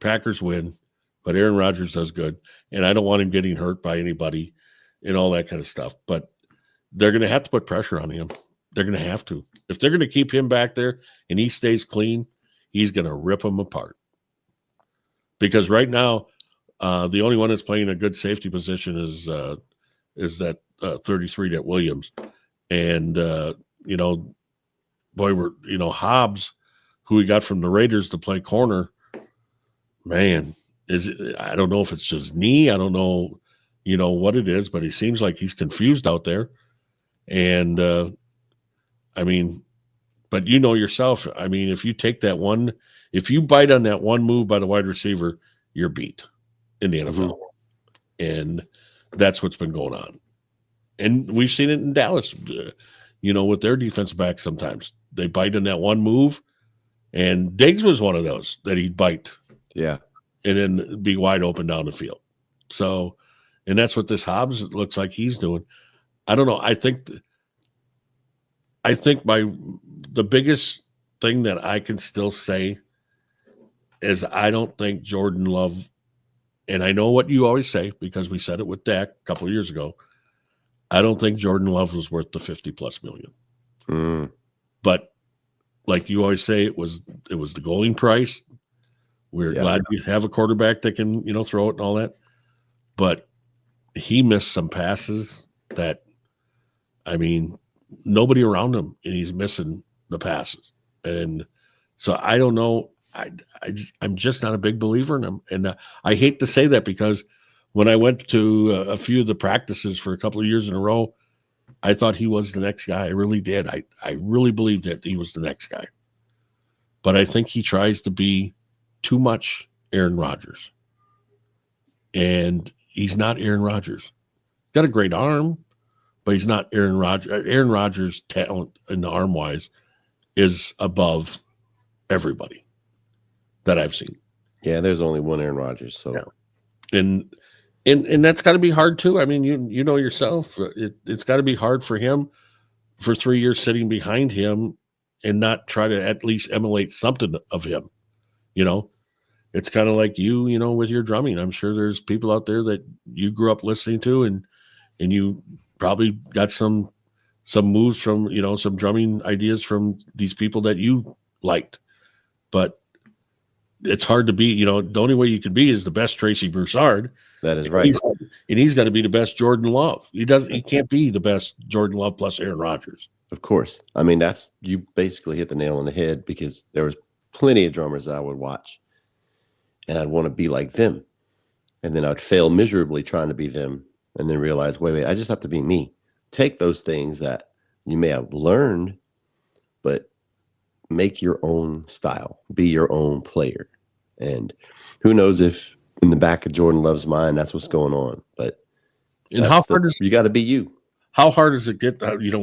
Packers win, but Aaron Rodgers does good. And I don't want him getting hurt by anybody and all that kind of stuff. But they're going to have to put pressure on him. They're going to have to. If they're going to keep him back there and he stays clean, he's going to rip them apart. Because right now, the only one that's playing a good safety position is that 33 that Williams. And, Hobbs, who we got from the Raiders to play corner, man, I don't know if it's his knee. I don't know, what it is, but he seems like he's confused out there. And, but yourself, if you take that one, if you bite on that one move by the wide receiver, you're beat in the NFL. Mm-hmm. And that's what's been going on. And we've seen it in Dallas, with their defensive backs sometimes. They bite on that one move, and Diggs was one of those that he'd bite. Yeah. And then be wide open down the field. So, and that's what this Hobbs looks like he's doing. I don't know. I think the biggest thing that I can still say is I don't think Jordan Love, and I know what you always say because we said it with Dak a couple of years ago, I don't think Jordan Love was worth the $50+ million. Mm. But like you always say, it was the going price. We're glad you have a quarterback that can, throw it and all that. But he missed some passes that, nobody around him, and he's missing the passes. And so I don't know. I'm just not a big believer in him. And I hate to say that because when I went to a few of the practices for a couple of years in a row, I thought he was the next guy. I really did. I really believed that he was the next guy. But I think he tries to be too much Aaron Rodgers. And he's not Aaron Rodgers. Got a great arm, but he's not Aaron Rodgers. Aaron Rodgers' talent in the arm wise is above everybody that I've seen. Yeah, there's only one Aaron Rodgers. So, yeah. And that's got to be hard too. I mean, you know yourself, it's got to be hard for him for 3 years sitting behind him and not try to at least emulate something of him. You know, it's kind of like you know, with your drumming. I'm sure there's people out there that you grew up listening to, and you probably got some moves from, you know, some drumming ideas from these people that you liked. But it's hard to be, you know, the only way you can be is the best Tracy Broussard. That is right. He's got to be the best Jordan Love. He can't be the best Jordan Love plus Aaron Rodgers. Of course. I mean, you basically hit the nail on the head, because there was plenty of drummers that I would watch and I'd want to be like them. And then I'd fail miserably trying to be them, and then realize, wait, I just have to be me. Take those things that you may have learned, but make your own style, be your own player. And who knows if in the back of Jordan Love's mind, that's what's going on. But and how hard is you got to be you? How hard does it get? You know,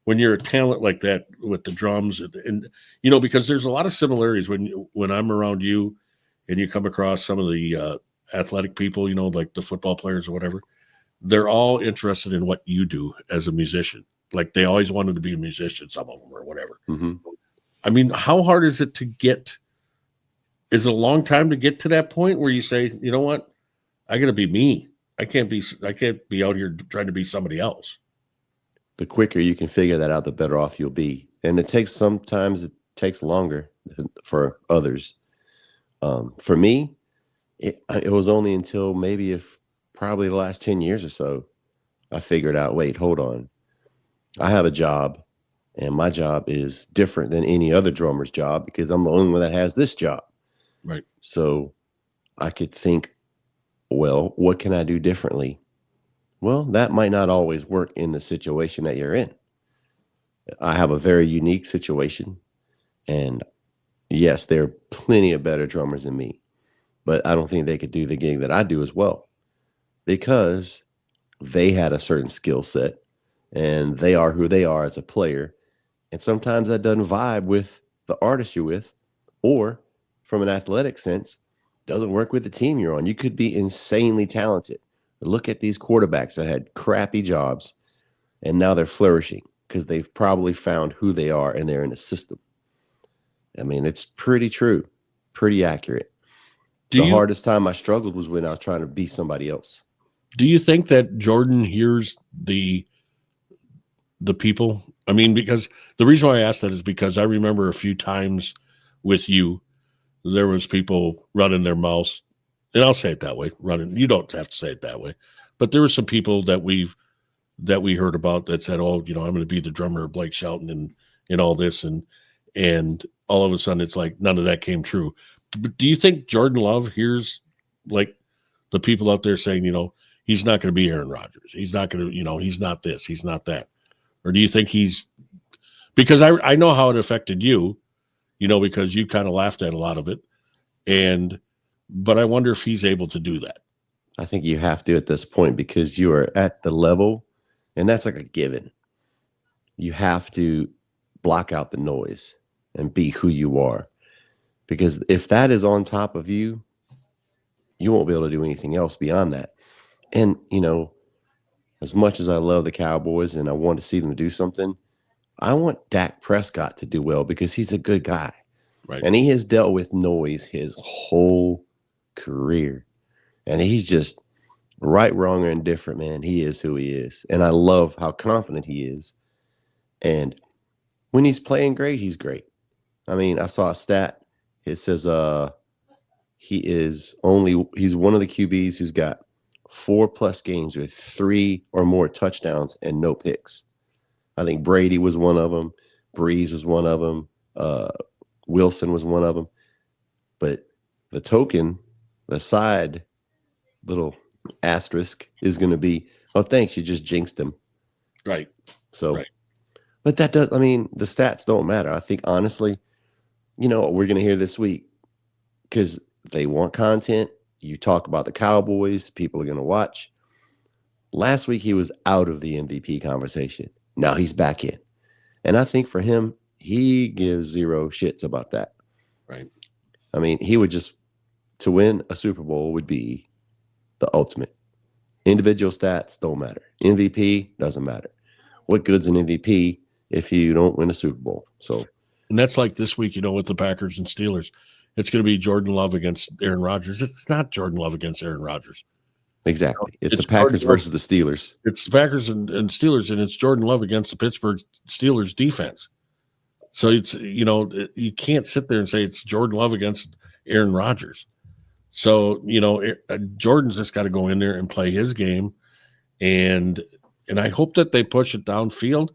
when you're a talent like that with the drums, and you know, because there's a lot of similarities when I'm around you, and you come across some of the athletic people, you know, like the football players or whatever. They're all interested in what you do as a musician. Like they always wanted to be a musician, some of them, or whatever. Mm-hmm. I mean, how hard is it to get? Is it a long time to get to that point where you say, you know what, I got to be me. I can't be out here trying to be somebody else. The quicker you can figure that out, the better off you'll be. And sometimes it takes longer for others. For me, it was only until probably the last 10 years or so, I figured out, wait, hold on. I have a job, and my job is different than any other drummer's job, because I'm the only one that has this job. Right. So I could think, well, what can I do differently? Well, that might not always work in the situation that you're in. I have a very unique situation, and yes, there are plenty of better drummers than me, but I don't think they could do the gig that I do as well, because they had a certain skill set and they are who they are as a player. And sometimes that doesn't vibe with the artist you're with, or from an athletic sense, doesn't work with the team you're on. You could be insanely talented. Look at these quarterbacks that had crappy jobs, and now they're flourishing because they've probably found who they are and they're in a system. I mean, it's pretty true, pretty accurate. The hardest time I struggled was when I was trying to be somebody else. Do you think that Jordan hears the people? I mean, because the reason why I asked that is because I remember a few times with you, there was people running their mouths, and I'll say it that way, running. You don't have to say it that way, but there were some people that we heard about that said, "Oh, you know, I'm going to be the drummer of Blake Shelton and all this," and all of a sudden it's like none of that came true. But do you think Jordan Love hears like the people out there saying, you know, he's not going to be Aaron Rodgers, he's not going to, you know, he's not this, he's not that, or do you think because I know how it affected you, you know, because you kind of laughed at a lot of it, but I wonder if he's able to do that. I think you have to at this point, because you are at the level, and that's like a given. You have to block out the noise and be who you are, because if that is on top of you, you won't be able to do anything else beyond that. And, you know, as much as I love the Cowboys and I want to see them do something, I want Dak Prescott to do well, because he's a good guy. Right. And he has dealt with noise his whole career. And he's just right, wrong, or indifferent, man. He is who he is. And I love how confident he is. And when he's playing great, he's great. I mean, I saw a stat. It says he's one of the QBs who's got 4+ games with 3 or more touchdowns and no picks. I think Brady was one of them. Breeze was one of them. Wilson was one of them. But the side little asterisk is going to be, oh, thanks, you just jinxed him. Right. So, right. But that does, I mean, the stats don't matter. I think, honestly, you know what we're going to hear this week, because they want content. you talk about the Cowboys, people are going to watch. Last week, he was out of the MVP conversation. Now he's back in. And I think for him, he gives zero shits about that. Right. I mean, he would just, to win a Super Bowl would be the ultimate. Individual stats don't matter. MVP doesn't matter. What good's an MVP if you don't win a Super Bowl? So, and that's like this week, with the Packers and Steelers. It's going to be Jordan Love against Aaron Rodgers. It's not Jordan Love against Aaron Rodgers. Exactly. It's the Packers versus the Steelers. It's the Packers and Steelers, and it's Jordan Love against the Pittsburgh Steelers defense. So it's, you can't sit there and say it's Jordan Love against Aaron Rodgers. So, Jordan's just got to go in there and play his game. And I hope that they push it downfield.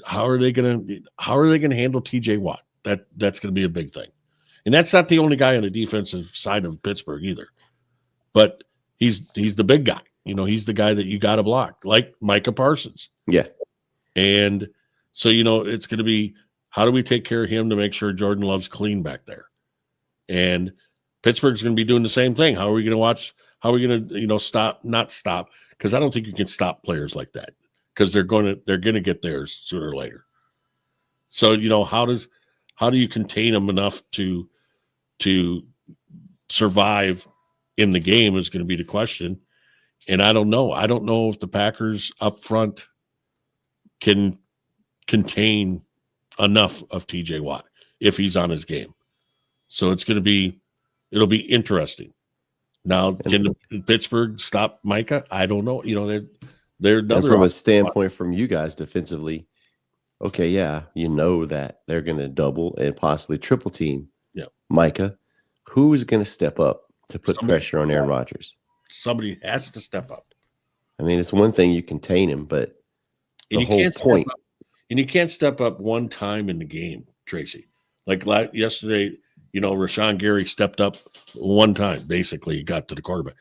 How are they going to handle TJ Watt? That's going to be a big thing. And that's not the only guy on the defensive side of Pittsburgh either. But he's the big guy. He's the guy that you got to block, like Micah Parsons. Yeah. And so, it's going to be, how do we take care of him to make sure Jordan Love's clean back there? And Pittsburgh's going to be doing the same thing. How are we going to watch? How are we going to, not stop? Because I don't think you can stop players like that, because they're going to get theirs sooner or later. So, how do you contain them enough to survive in the game is going to be the question. And I don't know. I don't know if the Packers up front can contain enough of TJ Watt if he's on his game. So it'll be interesting. Now, can Pittsburgh stop Micah? I don't know. They're from a standpoint from you guys defensively. Okay, yeah, that they're going to double and possibly triple team Micah. Who is going to step up to put pressure on Aaron Rodgers? Somebody has to step up. I mean, it's one thing you contain him, but the whole point. And you can't step up one time in the game, Tracy. Like yesterday, Rashawn Gary stepped up one time. Basically, he got to the quarterback.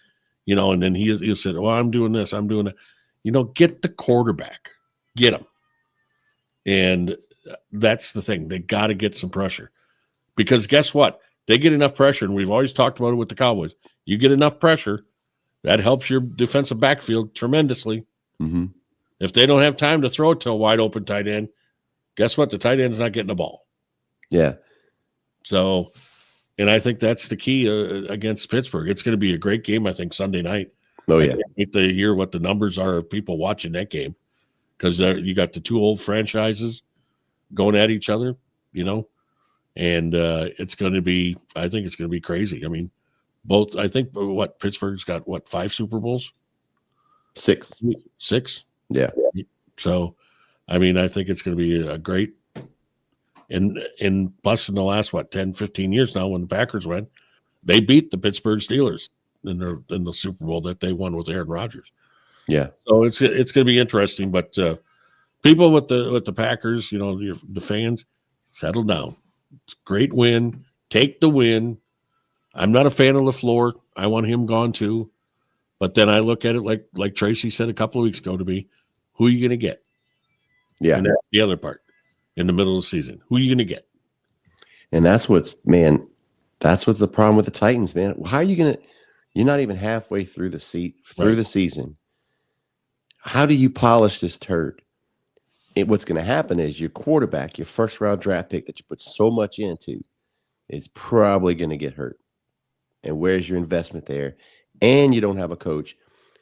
And then he said, "Well, I'm doing this. I'm doing that." Get the quarterback. Get him. And that's the thing. They got to get some pressure. Because guess what? They get enough pressure, and we've always talked about it with the Cowboys. You get enough pressure, that helps your defensive backfield tremendously. Mm-hmm. If they don't have time to throw it to a wide open tight end, guess what? The tight end's not getting the ball. Yeah. So, and I think that's the key against Pittsburgh. It's going to be a great game, I think, Sunday night. Oh, yeah. I can't wait to hear what the numbers are of people watching that game, because you got the two old franchises going at each other, and it's going to be, I think it's going to be crazy. I mean, I think Pittsburgh's got 5 Super Bowls? 6. 6? Yeah. So, I mean, I think it's going to be a great, and plus in the last, 10, 15 years now, when the Packers went, they beat the Pittsburgh Steelers in the Super Bowl that they won with Aaron Rodgers. Yeah. So it's going to be interesting, but people with the Packers, the fans, settle down. It's a great win. Take the win. I'm not a fan of LaFleur. I want him gone too. But then I look at it like Tracy said a couple of weeks ago to me, who are you going to get? Yeah. And that's the other part in the middle of the season. Who are you going to get? And that's what's the problem with the Titans, man. How are you going to – you're not even halfway through the season. How do you polish this turd? What's going to happen is your quarterback, your first-round draft pick that you put so much into, is probably going to get hurt. And where's your investment there? And you don't have a coach.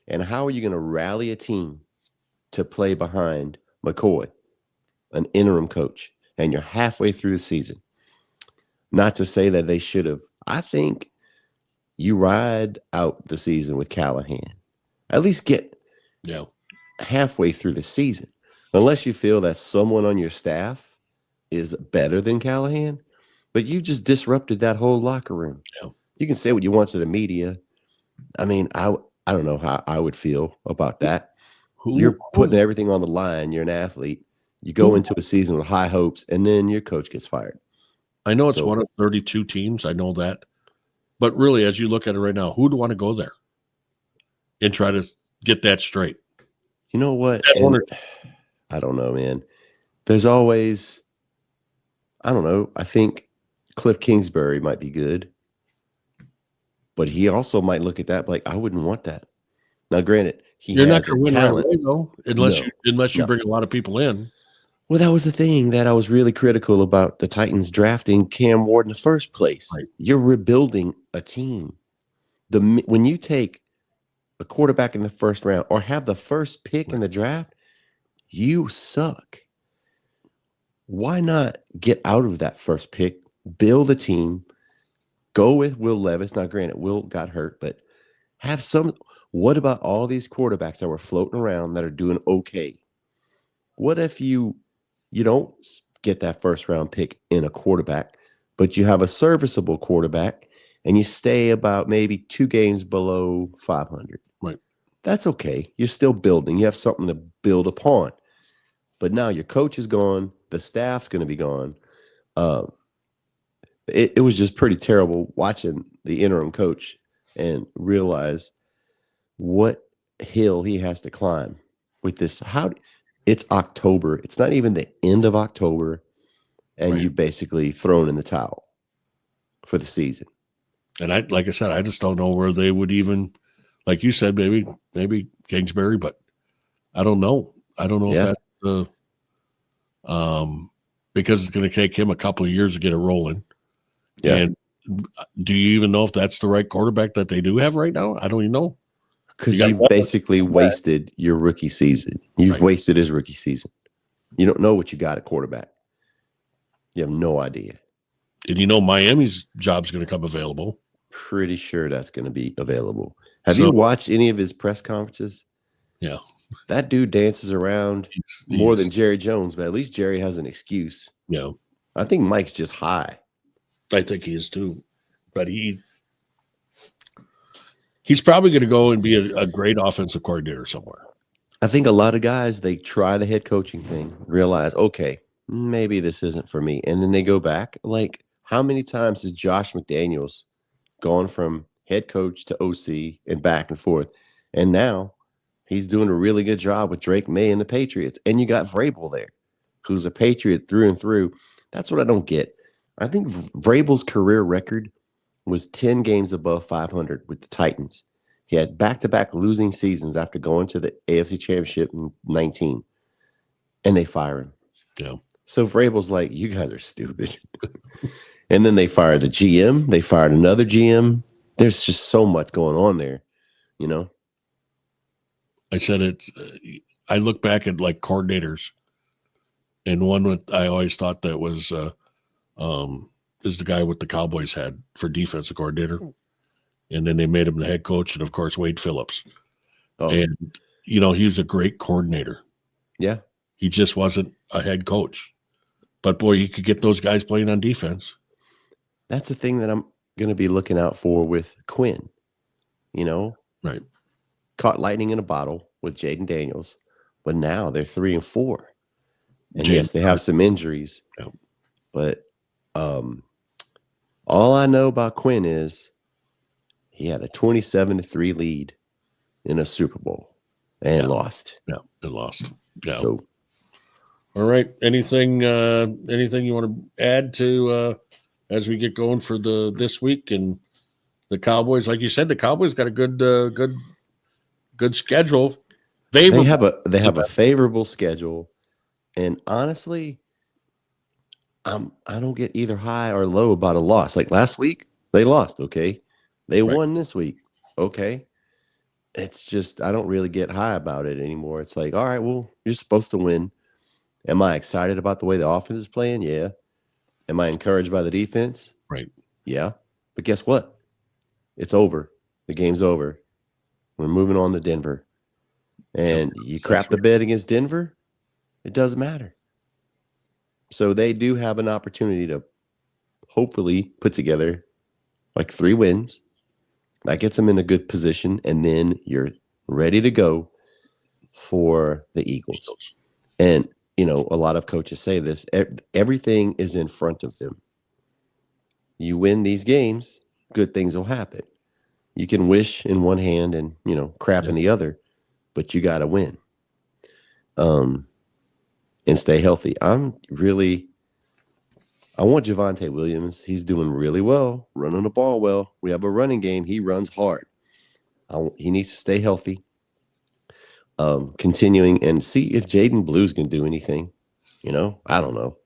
And how are you going to rally a team to play behind McCoy, an interim coach, and you're halfway through the season? Not to say that they should have. I think you ride out the season with Callahan. At least get halfway through the season. Unless you feel that someone on your staff is better than Callahan, but you just disrupted that whole locker room. Yeah. You can say what you want to the media. I mean, I don't know how I would feel about that. You're putting everything on the line. You're an athlete. You go into a season with high hopes, and then your coach gets fired. I know it's one of 32 teams. I know that. But really, as you look at it right now, who'd want to go there and try to get that straight? You know what? I don't know, man. There's always, I don't know. I think Cliff Kingsbury might be good. But he also might look at that like, I wouldn't want that. Now, granted, You're not has going to a win talent. right away, though, unless you No. bring a lot of people in. Well, that was the thing that I was really critical about the Titans drafting Cam Ward in the first place. Right. You're rebuilding a team. When you take a quarterback in the first round or have the first pick in the draft, you suck. Why not get out of that first pick, build a team, go with Will Levis? Now, granted, Will got hurt, but have some. What about all these quarterbacks that were floating around that are doing okay? What if you don't get that first round pick in a quarterback, but you have a serviceable quarterback and you stay about maybe 2 games below 500? Right. That's okay. You're still building. You have something to build upon. But now your coach is gone. The staff's going to be gone. It was just pretty terrible watching the interim coach and realize what hill he has to climb with this. It's October. It's not even the end of October, and you basically thrown in the towel for the season. And like I said, I just don't know where they would even, like you said, maybe Kingsbury, but I don't know. I don't know if that's because it's going to take him a couple of years to get it rolling. Yeah. And do you even know if that's the right quarterback that they do have right now? I don't even know. Because you've basically wasted your rookie season. You've wasted his rookie season. You don't know what you got at quarterback. You have no idea. And Miami's job's going to come available. Pretty sure that's going to be available. Have you watched any of his press conferences? Yeah. That dude dances around more than Jerry Jones, but at least Jerry has an excuse. Yeah. I think Mike's just high. I think he is too. But he's probably going to go and be a great offensive coordinator somewhere. I think a lot of guys, they try the head coaching thing, realize, okay, maybe this isn't for me. And then they go back. Like, how many times has Josh McDaniels gone from head coach to OC and back and forth? And now he's doing a really good job with Drake May and the Patriots. And you got Vrabel there, who's a Patriot through and through. That's what I don't get. I think Vrabel's career record was 10 games above 500 with the Titans. He had back-to-back losing seasons after going to the AFC Championship in 19. And they fire him. Yeah. So Vrabel's like, you guys are stupid. And then they fired the GM. They fired another GM. There's just so much going on there, I said it. I look back at like coordinators, and one I always thought that was is the guy with the Cowboys had for defensive coordinator, and then they made him the head coach, and of course Wade Phillips. Oh. And he was a great coordinator. Yeah, he just wasn't a head coach, but boy, he could get those guys playing on defense. That's the thing that I'm going to be looking out for with Quinn. Right. Caught lightning in a bottle with Jaden Daniels, but now they're 3-4. And yes, they have some injuries. Yeah. But all I know about Quinn is he had a 27-3 lead in a Super Bowl and lost. Yeah, and lost. Yeah. So, all right. Anything you want to add to as we get going for this week and the Cowboys? Like you said, the Cowboys got a good schedule. They have a favorable schedule, and honestly, I don't get either high or low about a loss. Like last week, they lost. Okay, they won this week. Okay, it's just I don't really get high about it anymore. It's like, all right, well, you're supposed to win. Am I excited about the way the offense is playing? Yeah. Am I encouraged by the defense? Right. Yeah. But guess what? It's over. The game's over. We're moving on to Denver. And you crap the bed against Denver, it doesn't matter. So they do have an opportunity to hopefully put together like 3 wins. That gets them in a good position. And then you're ready to go for the Eagles. And, a lot of coaches say this. Everything is in front of them. You win these games, good things will happen. You can wish in one hand and, crap in the other, but you got to win. And stay healthy. I'm I want Javonte Williams. He's doing really well, running the ball well. We have a running game. He runs hard. He needs to stay healthy. Continuing and see if Jaden Blues can do anything. I don't know.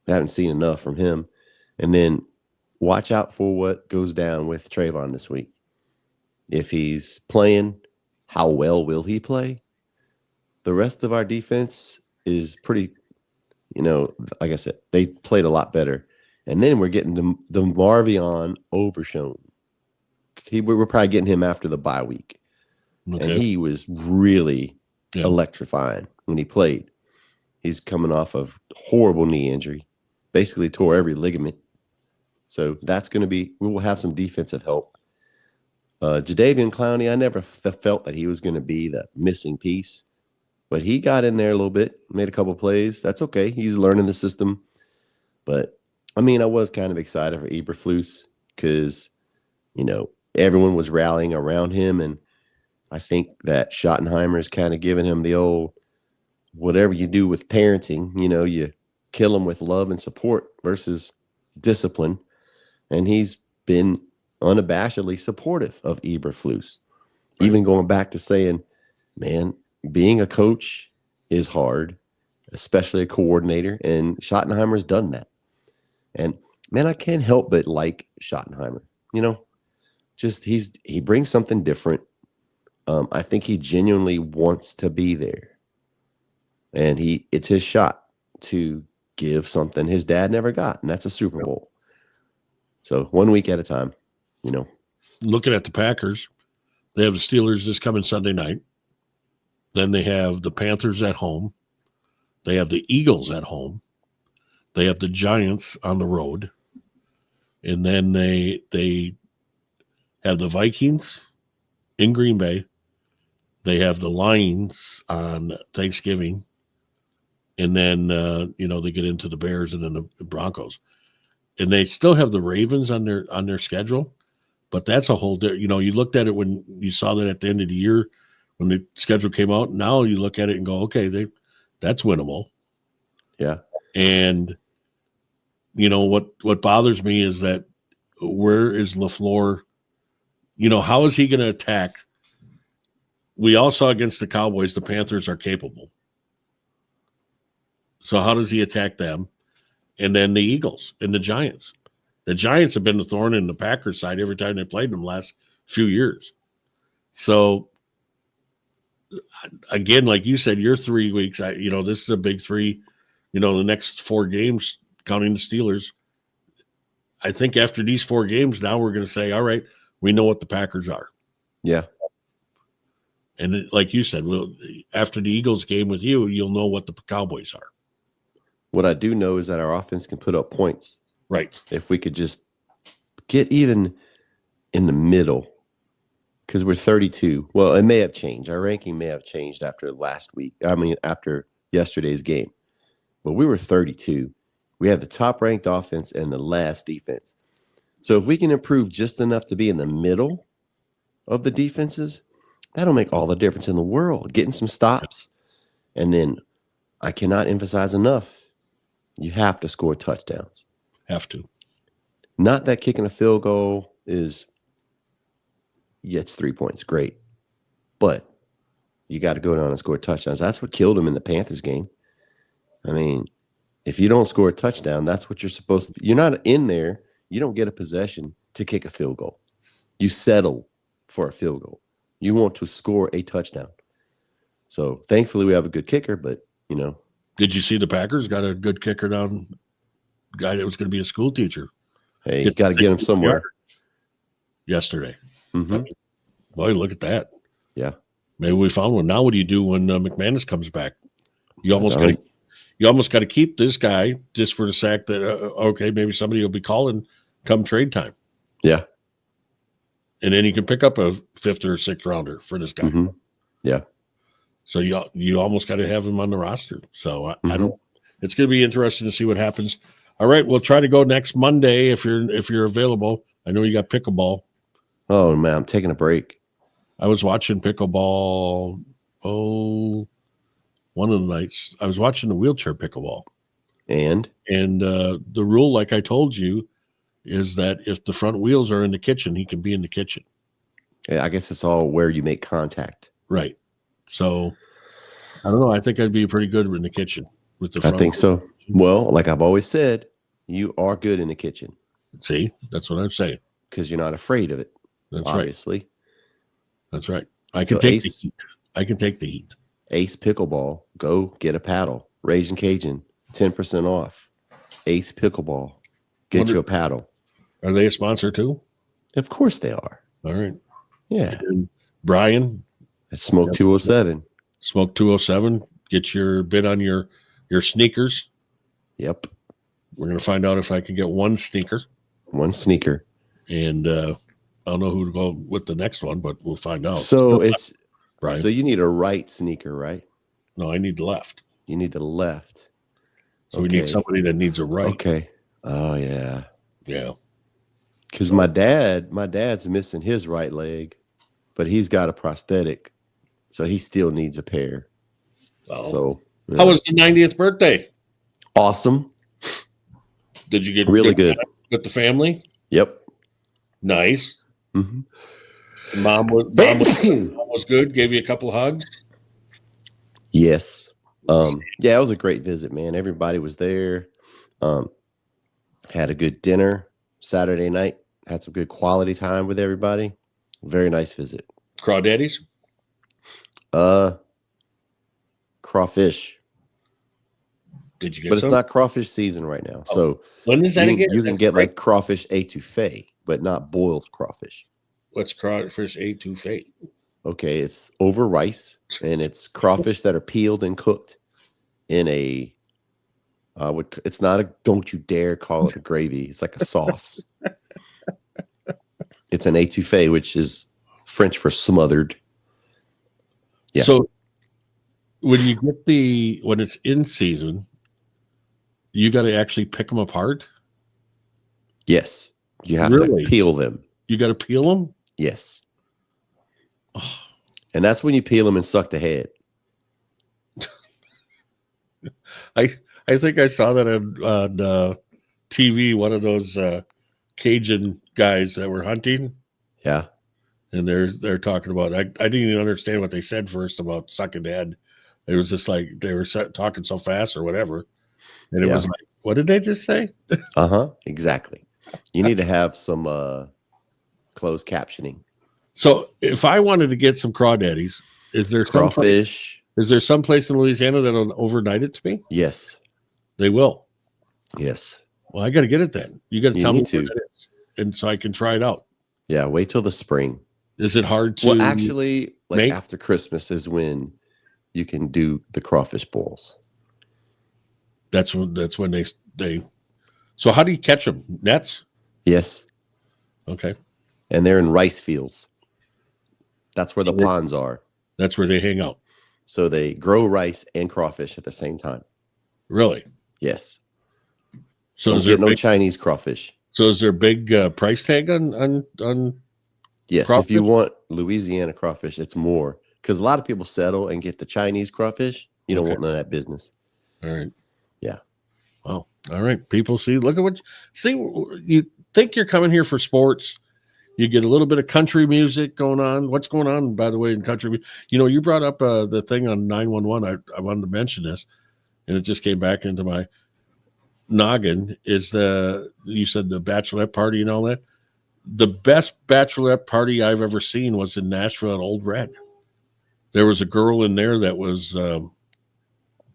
I haven't seen enough from him. And then watch out for what goes down with Trayvon this week. If he's playing, how well will he play? The rest of our defense is pretty, like I said, they played a lot better. And then we're getting the Marvion Overshown. We're probably getting him after the bye week. Okay. And he was really electrifying when he played. He's coming off of horrible knee injury, basically tore every ligament. So that's going to we will have some defensive help. Jadeveon Clowney, I never felt that he was going to be the missing piece, but he got in there a little bit, made a couple plays. That's okay. He's learning the system. But, I was kind of excited for Eberflus because, everyone was rallying around him, and I think that Schottenheimer's kind of giving him the old whatever you do with parenting, you kill them with love and support versus discipline. And he's been unabashedly supportive of Eberflus, even going back to saying, man, being a coach is hard, especially a coordinator. And Schottenheimer's done that. And, man, I can't help but like Schottenheimer. He brings something different. I think he genuinely wants to be there. And it's his shot to give something his dad never got, and that's a Super Bowl. So 1 week at a time, Looking at the Packers, they have the Steelers this coming Sunday night. Then they have the Panthers at home. They have the Eagles at home. They have the Giants on the road. And then they have the Vikings in Green Bay. They have the Lions on Thanksgiving. And then, they get into the Bears and then the Broncos. And they still have the Ravens on their schedule. But that's a whole you looked at it when you saw that at the end of the year when the schedule came out. Now you look at it and go, okay, that's winnable. Yeah. And, what bothers me is that where is LaFleur? How is he going to attack? We all saw against the Cowboys, the Panthers are capable. So how does he attack them? And then the Eagles and the Giants. The Giants have been the thorn in the Packers side every time they played them the last few years. So, again, like you said, your 3 weeks, this is a big 3. The next 4 games, counting the Steelers, I think after these 4 games, now we're going to say, all right, we know what the Packers are. Yeah. And like you said, after the Eagles game with you, you'll know what the Cowboys are. What I do know is that our offense can put up points. Right. If we could just get even in the middle, because we're 32. Well, it may have changed. Our ranking may have changed after after yesterday's game. But we were 32. We have the top-ranked offense and the last defense. So if we can improve just enough to be in the middle of the defenses, that'll make all the difference in the world. Getting some stops. And then I cannot emphasize enough, you have to score touchdowns. Have to. Not that kicking a field goal it's 3 points. Great. But you got to go down and score touchdowns. That's what killed him in the Panthers game. If you don't score a touchdown, that's what you're supposed to do. You're not in there. You don't get a possession to kick a field goal. You settle for a field goal. You want to score a touchdown. So thankfully we have a good kicker, but Did you see the Packers got a good kicker down? Guy that was going to be a school teacher. Hey, you got to get him somewhere. Yesterday. Mm-hmm. Boy, look at that. Yeah. Maybe we found one. Now what do you do when McManus comes back? You almost got to keep this guy just for the fact that, okay, maybe somebody will be calling come trade time. Yeah. And then you can pick up a 5th or 6th rounder for this guy. Mm-hmm. Yeah. So you almost got to have him on the roster. So I don't. It's going to be interesting to see what happens. All right, we'll try to go next Monday if you're available. I know you got pickleball. Oh man, I'm taking a break. I was watching pickleball. One of the nights I was watching the wheelchair pickleball. And the rule, like I told you, is that if the front wheels are in the kitchen, he can be in the kitchen. I guess it's all where you make contact. Right. So I don't know. I think I'd be pretty good in the kitchen with the front. I think so. Well, like I've always said, you are good in the kitchen. See, that's what I'm saying. Because you're not afraid of it. That's obviously. Right. That's right. I can take the heat. I can take the heat. Ace Pickleball. Go get a paddle. Raging Cajun. 10% off. Ace Pickleball. Get you a paddle. Are they a sponsor too? Of course they are. All right. Yeah. And Brian. At Smoke 207. Smoke 207. Get your bid on your sneakers. Yep. We're going to find out if I can get one sneaker. One sneaker. And I don't know who to go with the next one, but we'll find out. So it's Brian. So you need a right sneaker, right? No, I need the left. You need the left. So we need somebody that needs a right. Okay. Oh yeah. Yeah. Because my dad's missing his right leg, but he's got a prosthetic, so he still needs a pair. Oh. So how was the 90th birthday? Awesome. Did you get really good with the family? Yep. Nice. Mm-hmm. Mom was good. Gave you a couple hugs. Yes. Yeah, it was a great visit, man. Everybody was there. Had a good dinner Saturday night. Had some good quality time with everybody. Very nice visit. Crawdaddies? Crawfish. Did you get But some? It's not crawfish season right now. So when is that again? You can get like crawfish étouffée, but not boiled crawfish. What's crawfish étouffée? Okay, it's over rice, and it's crawfish that are peeled and cooked in a it's not a, don't you dare call it a gravy. It's like a sauce. It's an étouffée, which is French for smothered. Yeah. So when you get when it's in season, you got to actually pick them apart? Yes. You have to peel them. You got to peel them? Yes. Oh. And that's when you peel them and suck the head. I think I saw that on TV, one of those Cajun guys that were hunting. Yeah. And they're talking about, I didn't even understand what they said first about sucking the head. It was just like they were talking so fast or whatever. And it was like, what did they just say? Exactly. You need to have some closed captioning. So if I wanted to get some crawdaddies, is there crawfish? Is there some place in Louisiana that'll overnight it to me? Yes. They will. Yes. Well, I got to get it then. You got to tell me what it is, and so I can try it out. Yeah, wait till the spring. Is it hard to? Well, actually, like after Christmas is when you can do the crawfish bowls. That's when they. So how do you catch them? Nets? Yes. Okay. And they're in rice fields. That's where the ponds are. That's where they hang out. So they grow rice and crawfish at the same time. Really? Yes. So is there no Chinese crawfish? So is there a big price tag on? Yes. Crawfish? If you want Louisiana crawfish, it's more because a lot of people settle and get the Chinese crawfish. You don't want none of that business. All right. Yeah. Well, all right. People look at you think you're coming here for sports. You get a little bit of country music going on. What's going on, by the way, in country? You brought up the thing on 911. I wanted to mention this, and it just came back into my noggin. You said the bachelorette party and all that. The best bachelorette party I've ever seen was in Nashville at Old Red. There was a girl in there that was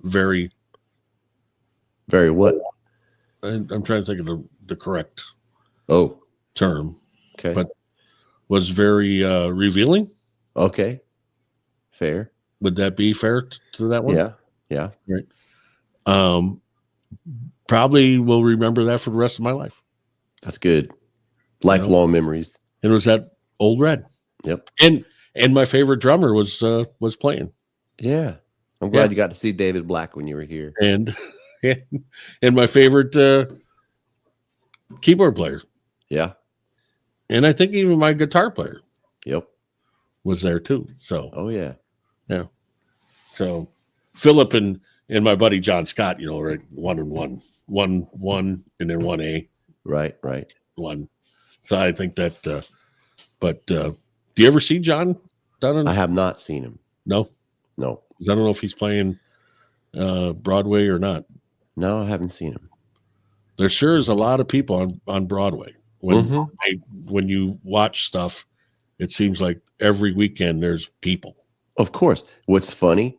very, very what? I'm trying to think of the correct term. Okay. But was very revealing. Okay. Fair. Would that be fair to that one? Yeah. Yeah. Right. Probably will remember that for the rest of my life. That's good. Lifelong memories. And it was at Old Red. Yep. And my favorite drummer was playing. Yeah. I'm glad you got to see David Black when you were here. And my favorite keyboard player. Yeah. And I think even my guitar player. Yep. Was there too. So. Oh yeah. Yeah. So Philip and And my buddy John Scott, right, 1-1, 1-1, and then 1A. Right. 1. So I think that. But do you ever see John Dunn? I have not seen him. No. 'Cause I don't know if he's playing Broadway or not. No, I haven't seen him. There sure is a lot of people on Broadway. When you watch stuff, it seems like every weekend there's people. Of course. What's funny,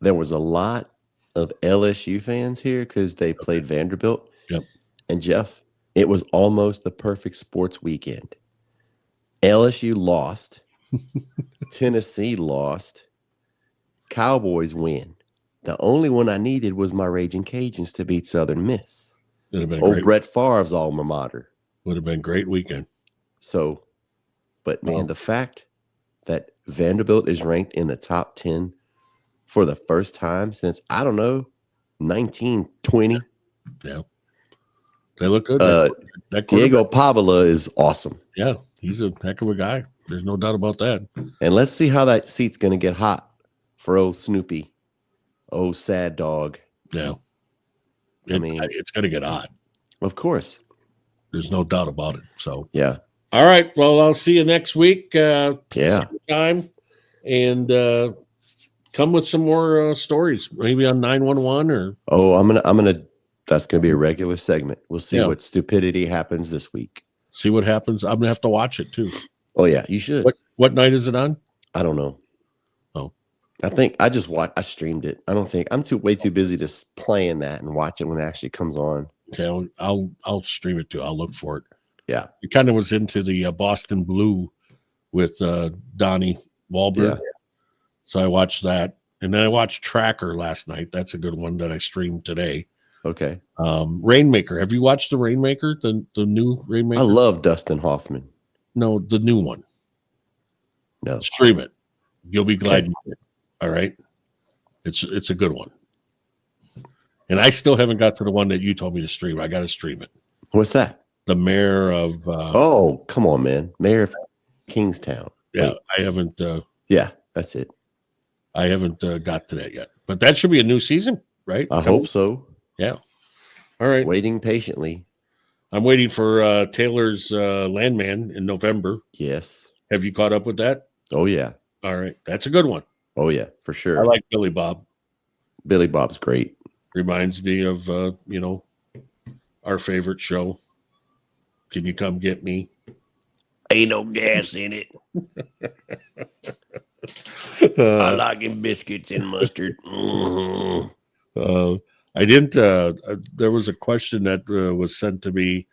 there was a lot of LSU fans here because they played Vanderbilt. Yep. And Jeff, it was almost the perfect sports weekend. LSU lost. Tennessee lost. Cowboys win. The only one I needed was my Raging Cajuns to beat Southern Miss. Would have been Old great. Brett Favre's alma mater. Would have been a great weekend. So, but man, the fact that Vanderbilt is ranked in the top 10 for the first time since, I don't know, 1920. Yeah. They look good. That Diego Pavila is awesome. Yeah, he's a heck of a guy. There's no doubt about that. And let's see how that seat's going to get hot for old Snoopy. Oh, sad dog. Yeah. I mean, it's going to get hot. Of course. There's no doubt about it. So, yeah. All right. Well, I'll see you next week. Yeah. Time. And come with some more stories, maybe on 911 or. Oh, I'm gonna. That's gonna be a regular segment. We'll see what stupidity happens this week. See what happens. I'm gonna have to watch it too. Oh yeah, you should. What night is it on? I don't know. Oh, I think I just I streamed it. I don't think I'm way too busy just playing that and watch it when it actually comes on. Okay, I'll stream it too. I'll look for it. Yeah, it kind of was into the Boston Blue with Donnie Wahlberg. Yeah. So I watched that, and then I watched Tracker last night. That's a good one that I streamed today. Okay. Rainmaker. Have you watched the Rainmaker? The new Rainmaker? I love Dustin Hoffman. No, the new one. No. Stream it. You'll be glad you did. All right. It's a good one. And I still haven't got to the one that you told me to stream. I got to stream it. What's that? The mayor of oh, come on, man. Mayor of Kingstown. Yeah, Wait. I haven't yeah, that's it. I haven't got to that yet. But that should be a new season, right? I hope so. Yeah. All right. Waiting patiently. I'm waiting for Taylor's Landman in November. Yes. Have you caught up with that? Oh, yeah. All right. That's a good one. Oh, yeah, for sure. I like Billy Bob. Billy Bob's great. Reminds me of, our favorite show. Can you come get me? Ain't no gas in it. I like him biscuits and mustard. Mm-hmm. I didn't. There was a question that was sent to me,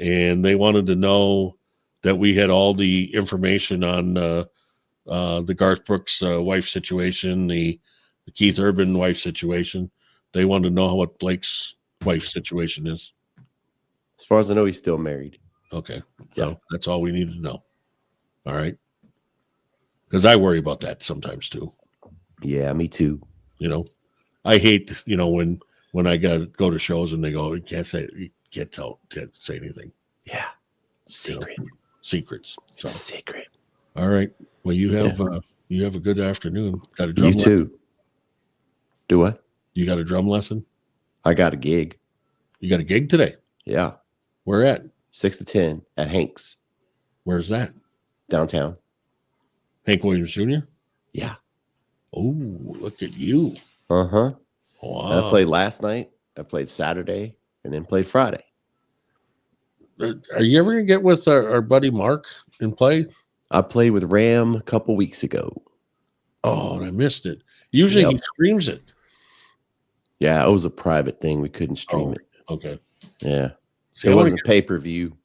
and they wanted to know that we had all the information on the Garth Brooks wife situation, the Keith Urban wife situation. They wanted to know what Blake's wife situation is. As far as I know, he's still married. Okay, so that's all we need to know. All right, because I worry about that sometimes too. Yeah, me too. I hate when I go to shows and they go, you can't say anything. Yeah, secret. Secrets. So. Secret. All right. Well, you have a good afternoon. Got a drum You lesson? too. Do what? You got a drum lesson? I got a gig. You got a gig today? Yeah. Where at? 6 to 10 at Hank's. Where's that? Downtown. Hank Williams Jr.? Yeah. Oh, look at you. Uh-huh. Wow. I played last night. I played Saturday and then played Friday. Are you ever going to get with our buddy Mark and play? I played with Ram a couple weeks ago. Oh, I missed it. Usually he streams it. Yeah, it was a private thing. We couldn't stream it. Okay. Yeah. See, it wasn't pay-per-view.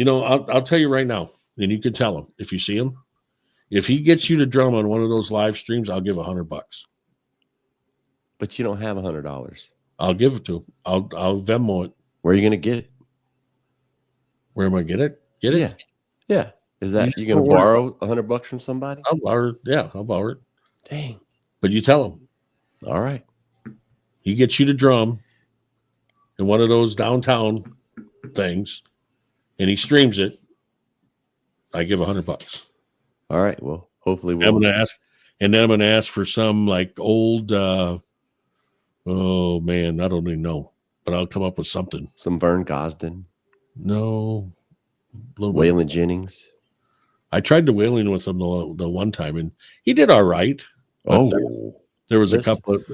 I'll tell you right now, and you can tell him if you see him. If he gets you to drum on one of those live streams, I'll give $100. But you don't have $100. I'll give it to him. I'll Venmo it. Where are you going to get it? Where am I get it? Get it? Yeah. Yeah. Is that you going to borrow $100 from somebody? I'll borrow it. Yeah, I'll borrow it. Dang. But you tell him. All right. He gets you to drum in one of those downtown things, and he streams it. I give $100. All right. Well, hopefully I'm going to ask, and then I'm going to ask for some like old Oh man, I don't even know, but I'll come up with something. Some Vern Gosden. No, a little bit. Waylon Jennings. I tried the whaling with him the one time, and he did all right. But Oh, there was a listen. couple of.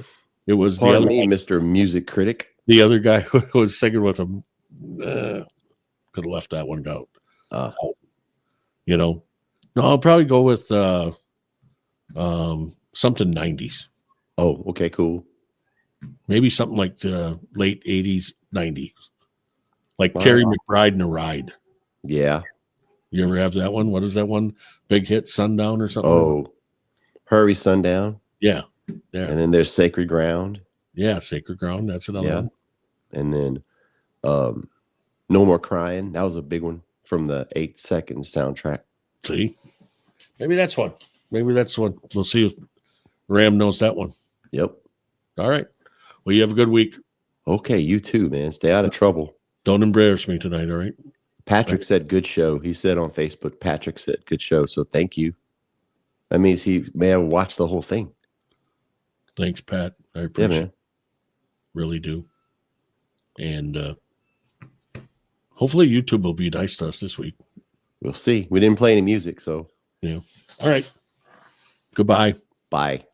It was the Pardon other me, guy, Mr. Music Critic. the other guy who was singing with him. Could have left that one out. You know, no, I'll probably go with something 90s. Oh, okay, cool. Maybe something like the late 80s, 90s. Like Terry McBride and a Ride. Yeah. You ever have that one? What is that one? Big Hit, Sundown or something? Oh, Hurry Sundown. Yeah. And then there's Sacred Ground. Yeah, Sacred Ground. That's another one. And then No More Crying. That was a big one from the 8 Seconds soundtrack. See? Maybe that's one. We'll see if Ram knows that one. Yep. All right. Well, you have a good week. Okay, you too, man. Stay out of trouble. Don't embarrass me tonight, all right? Patrick said good show. He said on Facebook, Patrick said good show. So thank you. That means he may have watched the whole thing. Thanks, Pat. I appreciate man. it. Really do. And hopefully YouTube will be nice to us this week. We'll see. We didn't play any music, so. Yeah. All right. Goodbye. Bye.